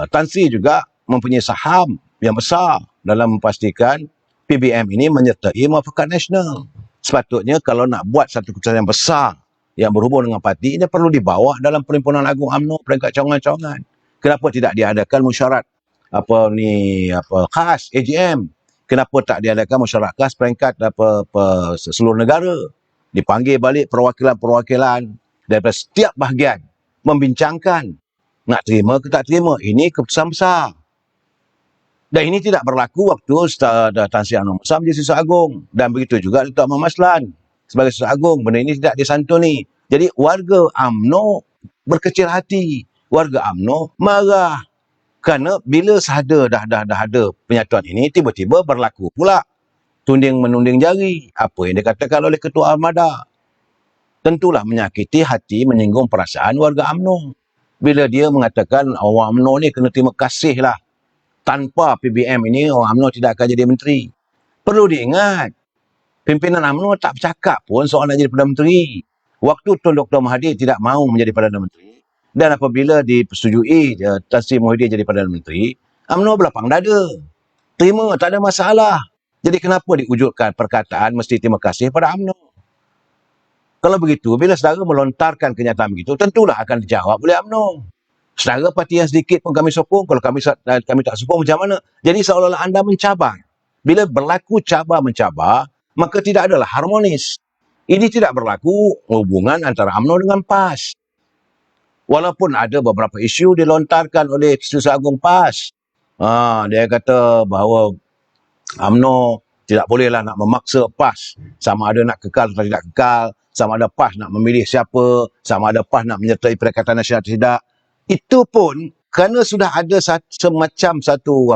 Tan Sri juga mempunyai saham yang besar dalam memastikan PBM ini menyertai Muafakat Nasional. Sepatutnya kalau nak buat satu keputusan yang besar yang berhubung dengan parti, ini perlu dibawa dalam Perhimpunan Agung UMNO peringkat cawangan-cawangan. Kenapa tidak diadakan mesyuarat khas AGM? Kenapa tak diadakan mesyuarat khas peringkat seluruh negara? Dipanggil balik perwakilan-perwakilan daripada setiap bahagian membincangkan nak terima ke tak terima. Ini keputusan besar. Dan ini tidak berlaku waktu Tan Sri Anwar Musa menjadi Siswa Agung. Dan begitu juga Datuk Ahmad Maslan sebagai Siswa Agung. Benda ini tidak disantuni. Jadi warga UMNO berkecil hati. Warga UMNO marah. Kerana bila dah ada penyatuan ini, tiba-tiba berlaku pula tunding-menunding jari. Apa yang dikatakan oleh Ketua Armada. Tentulah menyakiti hati, menyinggung perasaan warga UMNO. Bila dia mengatakan orang UMNO ni kena terima kasih lah. Tanpa PBM ini, orang UMNO tidak akan jadi menteri. Perlu diingat, pimpinan UMNO tak bercakap pun soal nak jadi Perdana Menteri. Waktu Tun Dr. Mahathir tidak mahu menjadi Perdana Menteri, dan apabila dipersetujui Tan Sri Muhyiddin jadi Perdana Menteri, UMNO berlapang dada. Terima, tak ada masalah. Jadi kenapa diwujudkan perkataan mesti terima kasih pada UMNO? Kalau begitu, bila saudara melontarkan kenyataan begitu, tentulah akan dijawab oleh UMNO. Saudara parti yang sedikit pun kami sokong, kalau kami tak sokong macam mana? Jadi seolah-olah anda mencabar. Bila berlaku cabar-mencabar, maka tidak adalah harmonis. Ini tidak berlaku hubungan antara UMNO dengan PAS. Walaupun ada beberapa isu dilontarkan oleh Siswa Agung PAS. Dia kata bahawa UMNO tidak bolehlah nak memaksa PAS. Sama ada nak kekal atau tidak kekal. Sama ada PAS nak memilih siapa. Sama ada PAS nak menyertai Perikatan Nasional atau tidak. Itu pun kerana sudah ada semacam satu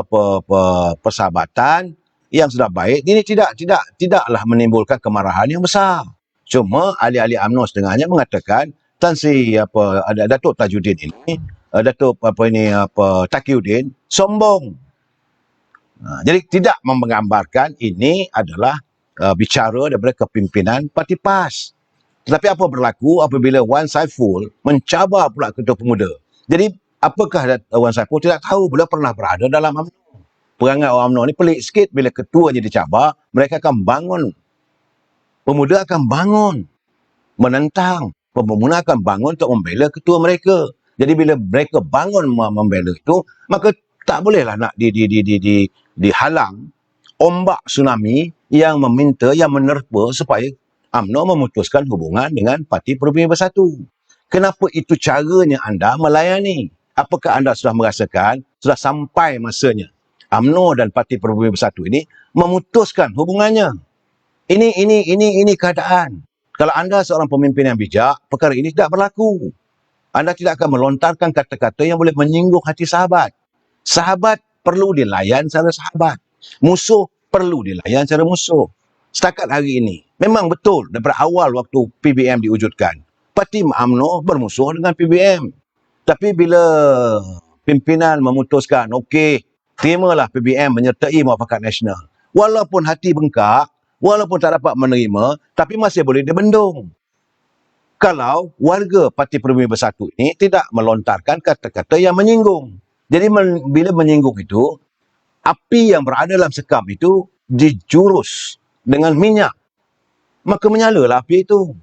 persahabatan yang sudah baik. Ini tidaklah menimbulkan kemarahan yang besar. Cuma ahli-ahli UMNO setengahnya mengatakan Tan Sri Datuk Tajuddin ini, Datuk Taqiyuddin sombong. Jadi tidak menggambarkan ini adalah bicara daripada kepimpinan Parti PAS. Tetapi apa berlaku apabila Wan Saiful mencabar pula Ketua Pemuda? Jadi, apakah Wan Saiful tidak tahu beliau pernah berada dalam UMNO? Perangai orang UMNO ni pelik sikit, bila ketuanya dicabar, mereka akan bangun. Pemuda akan bangun menentang. Pemuda akan bangun untuk membela ketua mereka. Jadi bila mereka bangun membela itu, maka tak bolehlah nak dihalang ombak tsunami yang meminta, yang menerpa supaya UMNO memutuskan hubungan dengan Parti Perubatan Bersatu. Kenapa itu caranya anda melayani? Apakah anda sudah merasakan sudah sampai masanya UMNO dan Parti Perubatan Bersatu ini memutuskan hubungannya? Ini keadaan. Kalau anda seorang pemimpin yang bijak, perkara ini tidak berlaku. Anda tidak akan melontarkan kata-kata yang boleh menyinggung hati sahabat. Sahabat perlu dilayan secara sahabat. Musuh perlu dilayan secara musuh. Setakat hari ini, memang betul daripada awal waktu PBM diwujudkan, Parti UMNO bermusuh dengan PBM. Tapi bila pimpinan memutuskan, okey, terimalah PBM menyertai Muafakat Nasional. Walaupun hati bengkak, walaupun tak dapat menerima, tapi masih boleh dibendung. Kalau warga Parti Perubatan Bersatu ini tidak melontarkan kata-kata yang menyinggung. Jadi bila menyinggung itu, api yang berada dalam sekam itu dijurus dengan minyak. Maka menyalalah api itu.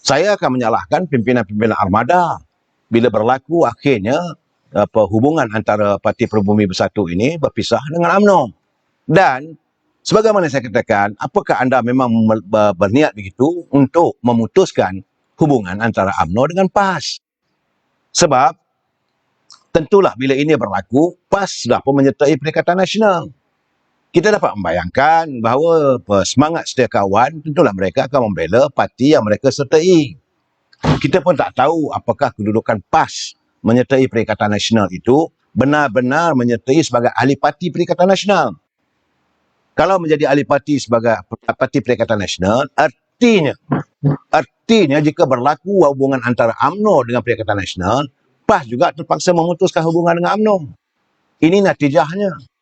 Saya akan menyalahkan pimpinan-pimpinan armada. Bila berlaku akhirnya hubungan antara Parti Perubatan Bersatu ini berpisah dengan UMNO. Dan sebagaimana saya katakan, apakah anda memang berniat begitu untuk memutuskan hubungan antara UMNO dengan PAS? Sebab tentulah bila ini berlaku, PAS sudah pun menyertai Perikatan Nasional. Kita dapat membayangkan bahawa semangat setia kawan, tentulah mereka akan membela parti yang mereka sertai. Kita pun tak tahu apakah kedudukan PAS menyertai Perikatan Nasional itu benar-benar menyertai sebagai ahli parti Perikatan Nasional. Kalau menjadi ahli parti sebagai parti Perikatan Nasional, artinya jika berlaku hubungan antara UMNO dengan Perikatan Nasional, PAS juga terpaksa memutuskan hubungan dengan UMNO. Ini natijahnya.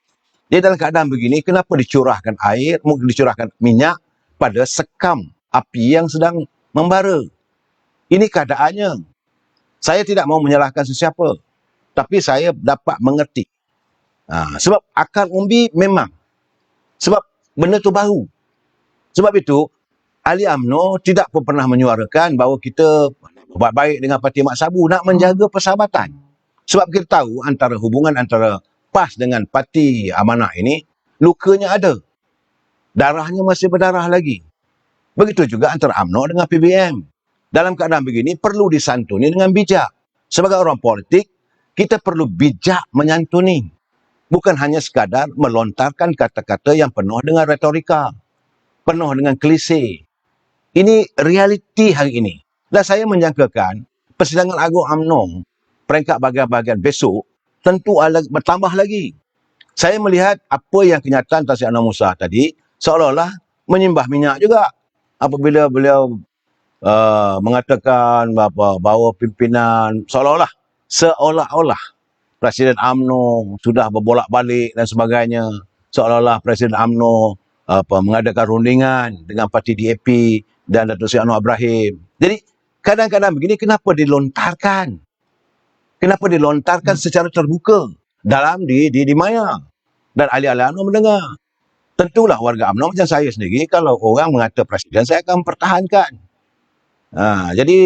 Jadi dalam keadaan begini, kenapa dicurahkan air, mungkin dicurahkan minyak pada sekam api yang sedang membara? Ini keadaannya. Saya tidak mau menyalahkan sesiapa, tapi saya dapat mengerti. Sebab akar umbi memang. Sebab benda tu baru. Sebab itu, ahli UMNO tidak pun pernah menyuarakan bahawa kita buat baik dengan Parti Mat Sabu, nak menjaga persahabatan. Sebab kita tahu hubungan antara PAS dengan Parti Amanah ini, lukanya ada. Darahnya masih berdarah lagi. Begitu juga antara UMNO dengan PBM. Dalam keadaan begini, perlu disantuni dengan bijak. Sebagai orang politik, kita perlu bijak menyantuni. Bukan hanya sekadar melontarkan kata-kata yang penuh dengan retorika. Penuh dengan klise. Ini realiti hari ini. Dan saya menjangkakan Persidangan Agung UMNO peringkat bahagian-bahagian besok tentu bertambah lagi. Saya melihat apa yang kenyataan Tan Sri Anwar Musa tadi seolah-olah menyembah minyak juga. Apabila beliau mengatakan bahawa pimpinan seolah-olah Presiden UMNO sudah berbolak-balik dan sebagainya. Seolah-olah Presiden UMNO mengadakan rundingan dengan parti DAP dan Datuk Seri Anwar Ibrahim. Jadi, kadang-kadang begini, kenapa dilontarkan? Kenapa dilontarkan secara terbuka dalam di maya? Dan ahli-ahli UMNO mendengar. Tentulah warga UMNO macam saya sendiri, kalau orang mengata Presiden, saya akan pertahankan. Jadi,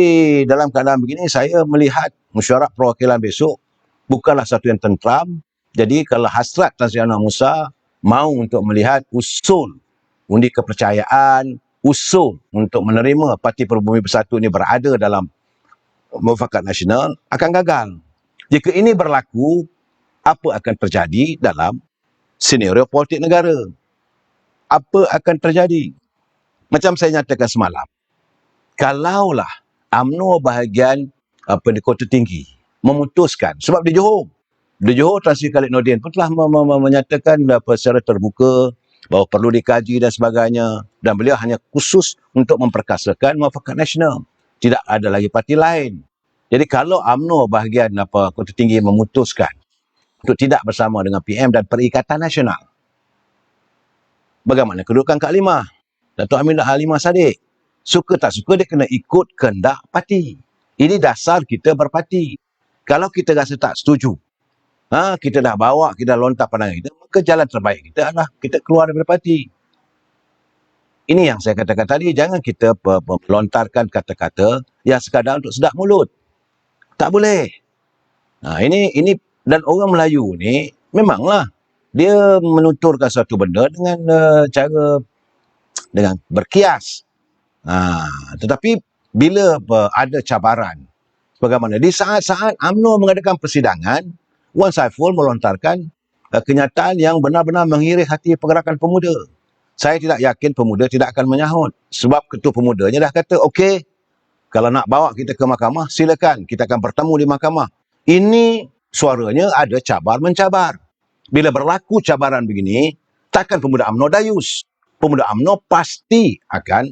dalam keadaan begini, saya melihat mesyuarat perwakilan besok bukanlah satu yang tentram. Jadi, kalau hasrat Tan Sri Anwar Musa mau untuk melihat usul undi kepercayaan, usul untuk menerima Parti Perubatan Bersatu ini berada dalam Muafakat Nasional, akan gagal. Jika ini berlaku, apa akan terjadi dalam senario politik negara? Apa akan terjadi? Macam saya nyatakan semalam, kalaulah UMNO bahagian di Kota Tinggi memutuskan, sebab di Johor Tan Sri Khalid Nordin pun telah menyatakan secara terbuka bahawa perlu dikaji dan sebagainya, dan beliau hanya khusus untuk memperkasakan Muafakat Nasional. Tidak ada lagi parti lain. Jadi kalau UMNO bahagian Kota Tinggi memutuskan untuk tidak bersama dengan PM dan Perikatan Nasional, bagaimana kedudukan Kak Limah, Datuk Aminah Halimah Sadiq? Suka tak suka dia kena ikut kehendak parti. Ini dasar kita berparti. Kalau kita rasa tak setuju, kita dah bawa, kita dah lontar pandangan kita, maka jalan terbaik kita adalah kita keluar daripada parti. Ini yang saya katakan tadi, jangan kita melontarkan kata-kata yang sekadar untuk sedap mulut. Tak boleh. Ini dan orang Melayu ni memanglah dia menuturkan satu benda dengan cara dengan berkias. Tetapi bila ada cabaran, bagaimana di saat-saat UMNO mengadakan persidangan, Wan Saiful melontarkan kenyataan yang benar-benar mengiris hati pergerakan pemuda. Saya tidak yakin pemuda tidak akan menyahut. Sebab ketua pemudanya dah kata, okey, kalau nak bawa kita ke mahkamah, silakan. Kita akan bertemu di mahkamah. Ini suaranya ada cabar-mencabar. Bila berlaku cabaran begini, takkan pemuda UMNO dayus. Pemuda UMNO pasti akan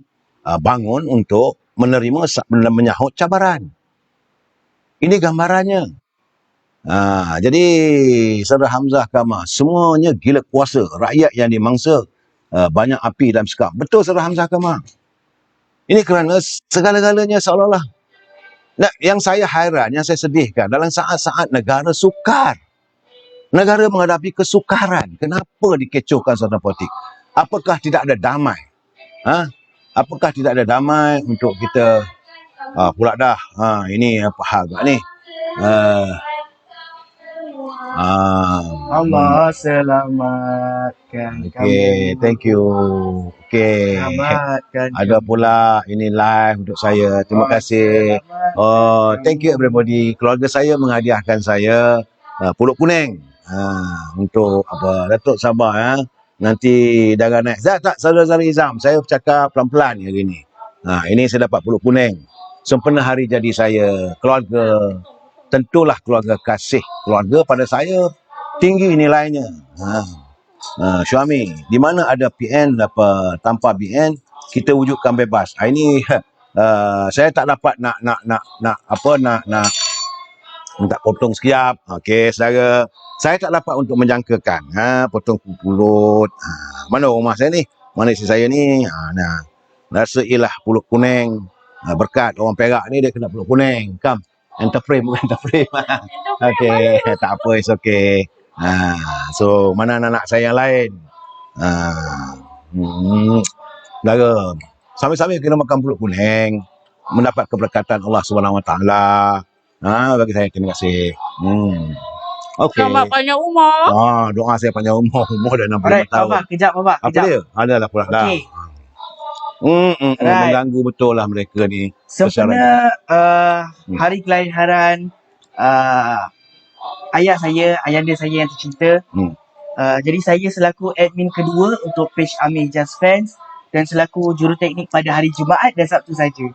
bangun untuk menerima menyahut cabaran. Ini gambarannya. Jadi Saudara Hamzah Kamal, semuanya gila kuasa. Rakyat yang dimangsa banyak api dalam sekam. Betul Saudara Hamzah Kamal. Ini kerana segala-galanya seolah-olah. Yang saya hairan, yang saya sedihkan, dalam saat-saat negara sukar. Negara menghadapi kesukaran. Kenapa dikecohkan suasana politik? Apakah tidak ada damai? Apakah tidak ada damai untuk kita pula dah. Ini apa hal ni? Allah selamatkan Okay, kamu. thank you. Okay. Selamatkan Ada pula ini live untuk saya. Terima kasih. Thank you everybody. Keluarga saya menghadiahkan saya pulut kuning. Untuk apa? Datuk sabar nanti darah naik. Tak, saudara Izam. Saya bercakap pelan-pelan hari ni. Ini saya dapat pulut kuning. Sempena hari jadi saya. Keluarga, tentulah keluarga kasih. Keluarga pada saya tinggi nilainya. Syuami, di mana ada PN tanpa BN, kita wujudkan bebas. Ini saya tak dapat nak minta potong sekejap. Okey, saudara. Saya tak dapat untuk menjangkakan. Potong pulut. Mana rumah saya ni? Mana isteri saya ni? Rasailah pulut kuning. Berkat orang Perak ni dia kena pulut kuning. Come. Enterframe bukan enterframe. Okey, tak apa, it's okay. So, mana anak saya yang lain? Saudara, sambil-sambil kena makan pulut kuning, mendapat keberkatan Allah Subhanahu Wa Taala. Bagi saya, terima kasih. Okey. Selamat panjang umur. Doa saya panjang umur. Umur dah 65 Alright, tahun. Baba, kejap Baba, Apa kejap. dia? Adalah pula dah. Okey. Mengganggu betul lah mereka ni. Sempena hari kelahiran ayah saya, ayahanda saya yang tercinta. Jadi saya selaku admin kedua untuk page Amir Just Fans dan selaku juruteknik pada hari Jumaat dan Sabtu saja.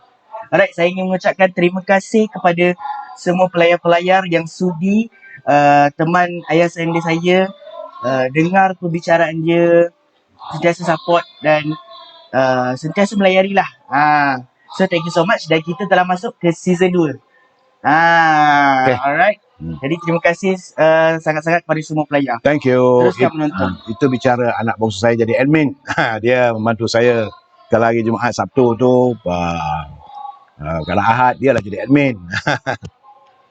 Alright, saya ingin mengucapkan terima kasih kepada semua pelayar-pelayar yang sudi teman ayah saya dengar perbicaraan dia, sentiasa support dan sentiasa melayari lah. So thank you so much dan kita telah masuk ke season 2. Okay. Alright. Jadi terima kasih sangat-sangat kepada semua pelayar. Thank you. Teruskan menonton. Itu bicara anak bongsu saya jadi admin. Dia membantu saya. Kalau hari Jumaat Sabtu tu, kalau Ahad dia lah jadi admin.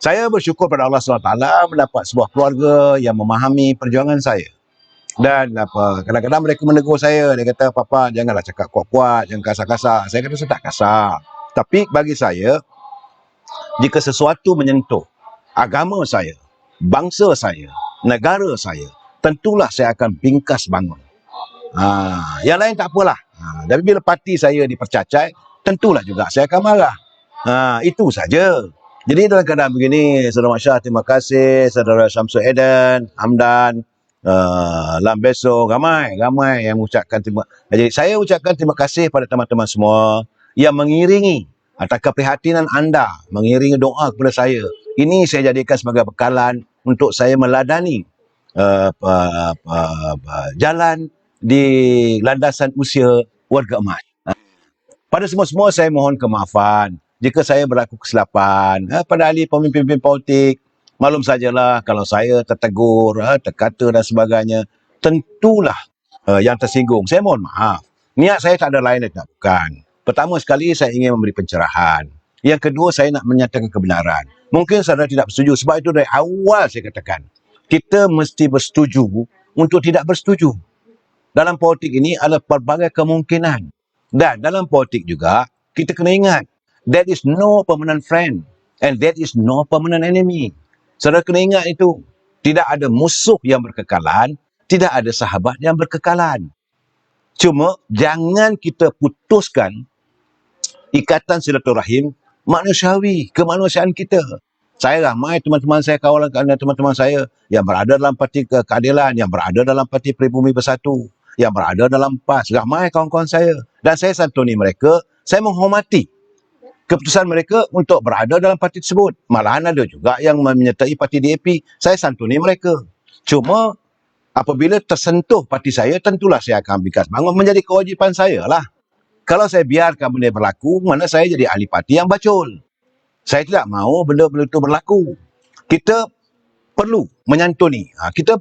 Saya bersyukur pada Allah SWT mendapat sebuah keluarga yang memahami perjuangan saya. Dan kadang-kadang mereka menegur saya. Dia kata, Papa janganlah cakap kuat-kuat, jangan kasar-kasar. Saya kata saya tak kasar. Tapi bagi saya, jika sesuatu menyentuh agama saya, bangsa saya, negara saya, tentulah saya akan bingkas bangun. Yang lain tak apalah. Tapi bila parti saya dipercacai, tentulah juga saya akan marah. Itu saja. Jadi dalam keadaan begini, Saudara Mak Syah, terima kasih. Saudara Syamsul Eden, Hamdan, Lambeso, ramai yang mengucapkan terima kasih. Jadi saya ucapkan terima kasih pada teman-teman semua yang mengiringi atas keprihatinan anda, mengiringi doa kepada saya. Ini saya jadikan sebagai bekalan untuk saya meladani jalan di landasan usia warga emas. Pada semua-semua saya mohon kemaafan jika saya berlaku kesilapan pada ahli pemimpin politik. Maklum sajalah kalau saya tertegur, terkata dan sebagainya, tentulah yang tersinggung. Saya mohon maaf. Niat saya tak ada lain dan tak bukan. Pertama sekali, saya ingin memberi pencerahan. Yang kedua, saya nak menyatakan kebenaran. Mungkin saudara tidak bersetuju. Sebab itu dari awal saya katakan, kita mesti bersetuju untuk tidak bersetuju. Dalam politik ini ada pelbagai kemungkinan. Dan dalam politik juga, kita kena ingat, there is no permanent friend and there is no permanent enemy. Saudara kena ingat itu. Tidak ada musuh yang berkekalan, tidak ada sahabat yang berkekalan. Cuma jangan kita putuskan ikatan silaturahim manusiawi, kemanusiaan kita. Saya ramai teman-teman saya, kawan teman-teman saya yang berada dalam parti keadilan, yang berada dalam parti Pribumi Bersatu, yang berada dalam PAS, ramai kawan-kawan saya. Dan saya santuni mereka, saya menghormati keputusan mereka untuk berada dalam parti tersebut. Malahan ada juga yang menyertai parti DAP, saya santuni mereka. Cuma apabila tersentuh parti saya, tentulah saya akan ambilkan semangat, menjadi kewajipan saya lah. Kalau saya biarkan benda berlaku, mana saya jadi ahli parti yang bacul. Saya tidak mahu benda-benda itu berlaku. Kita perlu menyantuni. Kita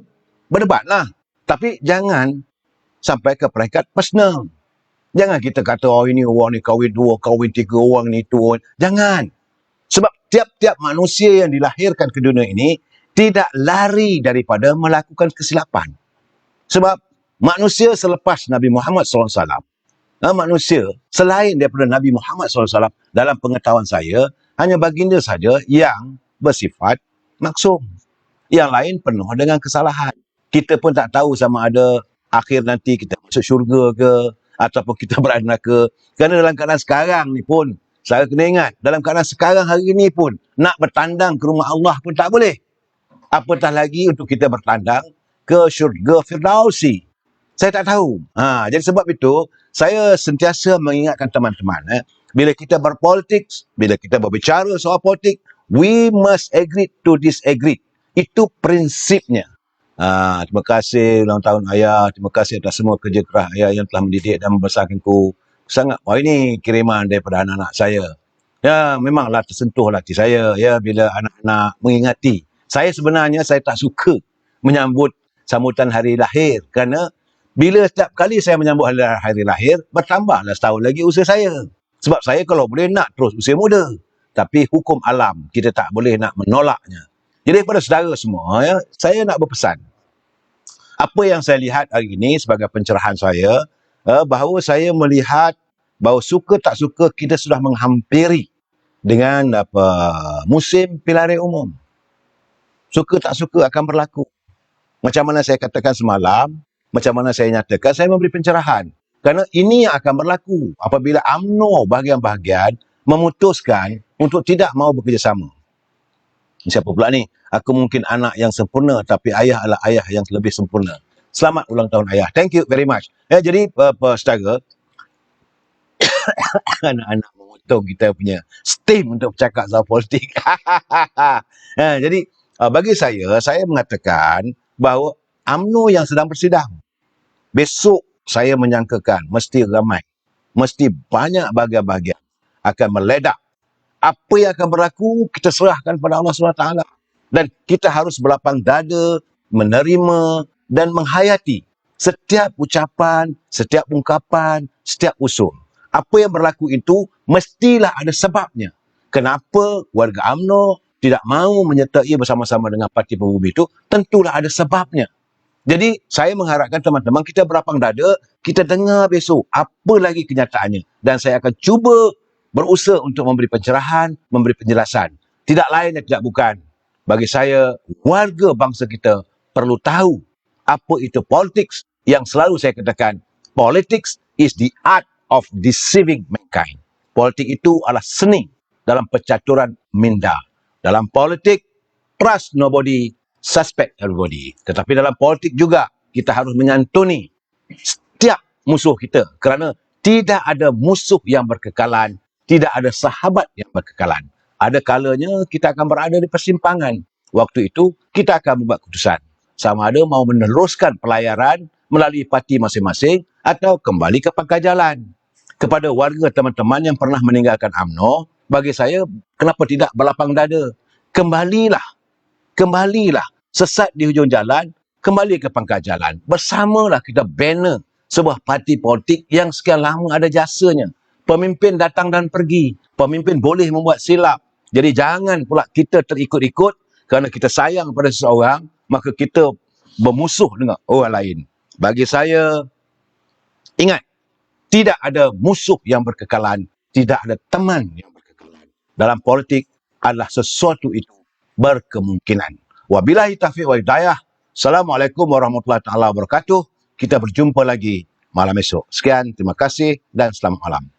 berdebatlah. Tapi jangan sampai ke peringkat personal. Jangan kita kata, oh ini orang ni kahwin 2, kahwin 3 orang ni tu. Jangan. Sebab tiap-tiap manusia yang dilahirkan ke dunia ini tidak lari daripada melakukan kesilapan. Sebab manusia selepas Nabi Muhammad SAW, manusia selain daripada Nabi Muhammad SAW, dalam pengetahuan saya, hanya baginda saja yang bersifat maksum. Yang lain penuh dengan kesalahan. Kita pun tak tahu sama ada akhir nanti kita masuk syurga ke, ataupun kita berada neraka. Kerana dalam keadaan sekarang ni pun, saya kena ingat, dalam keadaan sekarang hari ni pun, nak bertandang ke rumah Allah pun tak boleh. Apatah lagi untuk kita bertandang ke syurga Firdausi. Saya tak tahu. Jadi sebab itu, saya sentiasa mengingatkan teman-teman, bila kita berpolitik, bila kita berbicara soal politik, we must agree to disagree. Itu prinsipnya. Terima kasih ulang tahun ayah. Terima kasih atas semua kerja keras ayah yang telah mendidik dan membesarkanku. Sangat, ini kiriman daripada anak-anak saya. Ya, memanglah tersentuhlah hati saya ya bila anak-anak mengingati. Saya sebenarnya saya tak suka menyambut sambutan hari lahir kerana bila setiap kali saya menyambut hari lahir, bertambahlah setahun lagi usia saya. Sebab saya kalau boleh nak terus usia muda. Tapi hukum alam, kita tak boleh nak menolaknya. Jadi kepada saudara semua, ya, saya nak berpesan. Apa yang saya lihat hari ini sebagai pencerahan saya, bahawa saya melihat bahawa suka tak suka kita sudah menghampiri dengan musim pilihan raya umum. Suka tak suka akan berlaku. Macam mana saya katakan semalam, macam mana saya nyatakan, saya memberi pencerahan. Kerana ini yang akan berlaku apabila UMNO bahagian-bahagian memutuskan untuk tidak mahu bekerjasama. Siapa pula ni? Aku mungkin anak yang sempurna, tapi ayah adalah ayah yang lebih sempurna. Selamat ulang tahun ayah. Thank you very much. Jadi, saudara, anak-anak memotong kita punya steam untuk bercakap soal politik. Jadi, bagi saya mengatakan bahawa UMNO yang sedang bersidang. Besok saya menyangkakan mesti ramai, mesti banyak bahagian-bahagian akan meledak. Apa yang akan berlaku, kita serahkan pada Allah SWT. Dan kita harus berlapang dada, menerima dan menghayati setiap ucapan, setiap ungkapan, setiap usul. Apa yang berlaku itu mestilah ada sebabnya. Kenapa warga UMNO tidak mahu menyertai bersama-sama dengan Parti Pribumi itu, tentulah ada sebabnya. Jadi, saya mengharapkan teman-teman kita berlapang dada, kita dengar besok apa lagi kenyataannya. Dan saya akan cuba berusaha untuk memberi pencerahan, memberi penjelasan. Tidak lain dan tidak bukan. Bagi saya, warga bangsa kita perlu tahu apa itu politics yang selalu saya katakan. Politics is the art of deceiving mankind. Politik itu adalah seni dalam percaturan minda. Dalam politik, trust nobody, suspect everybody. Tetapi dalam politik juga, kita harus menyantuni setiap musuh kita. Kerana tidak ada musuh yang berkekalan, tidak ada sahabat yang berkekalan. Ada kalanya kita akan berada di persimpangan. Waktu itu, kita akan membuat keputusan. Sama ada mahu meneruskan pelayaran melalui parti masing-masing atau kembali ke pangkal jalan. Kepada warga teman-teman yang pernah meninggalkan UMNO, bagi saya, kenapa tidak berlapang dada? Kembalilah. Sesat di hujung jalan, kembali ke pangkal jalan. Bersamalah kita bina sebuah parti politik yang sekian lama ada jasanya. Pemimpin datang dan pergi. Pemimpin boleh membuat silap. Jadi jangan pula kita terikut-ikut kerana kita sayang pada seseorang, maka kita bermusuh dengan orang lain. Bagi saya, ingat, tidak ada musuh yang berkekalan, tidak ada teman yang berkekalan. Dalam politik adalah sesuatu itu berkemungkinan. Wabillahi taufiq wal hidayah. Assalamualaikum warahmatullahi taala wabarakatuh. Kita berjumpa lagi malam esok. Sekian, terima kasih dan selamat malam.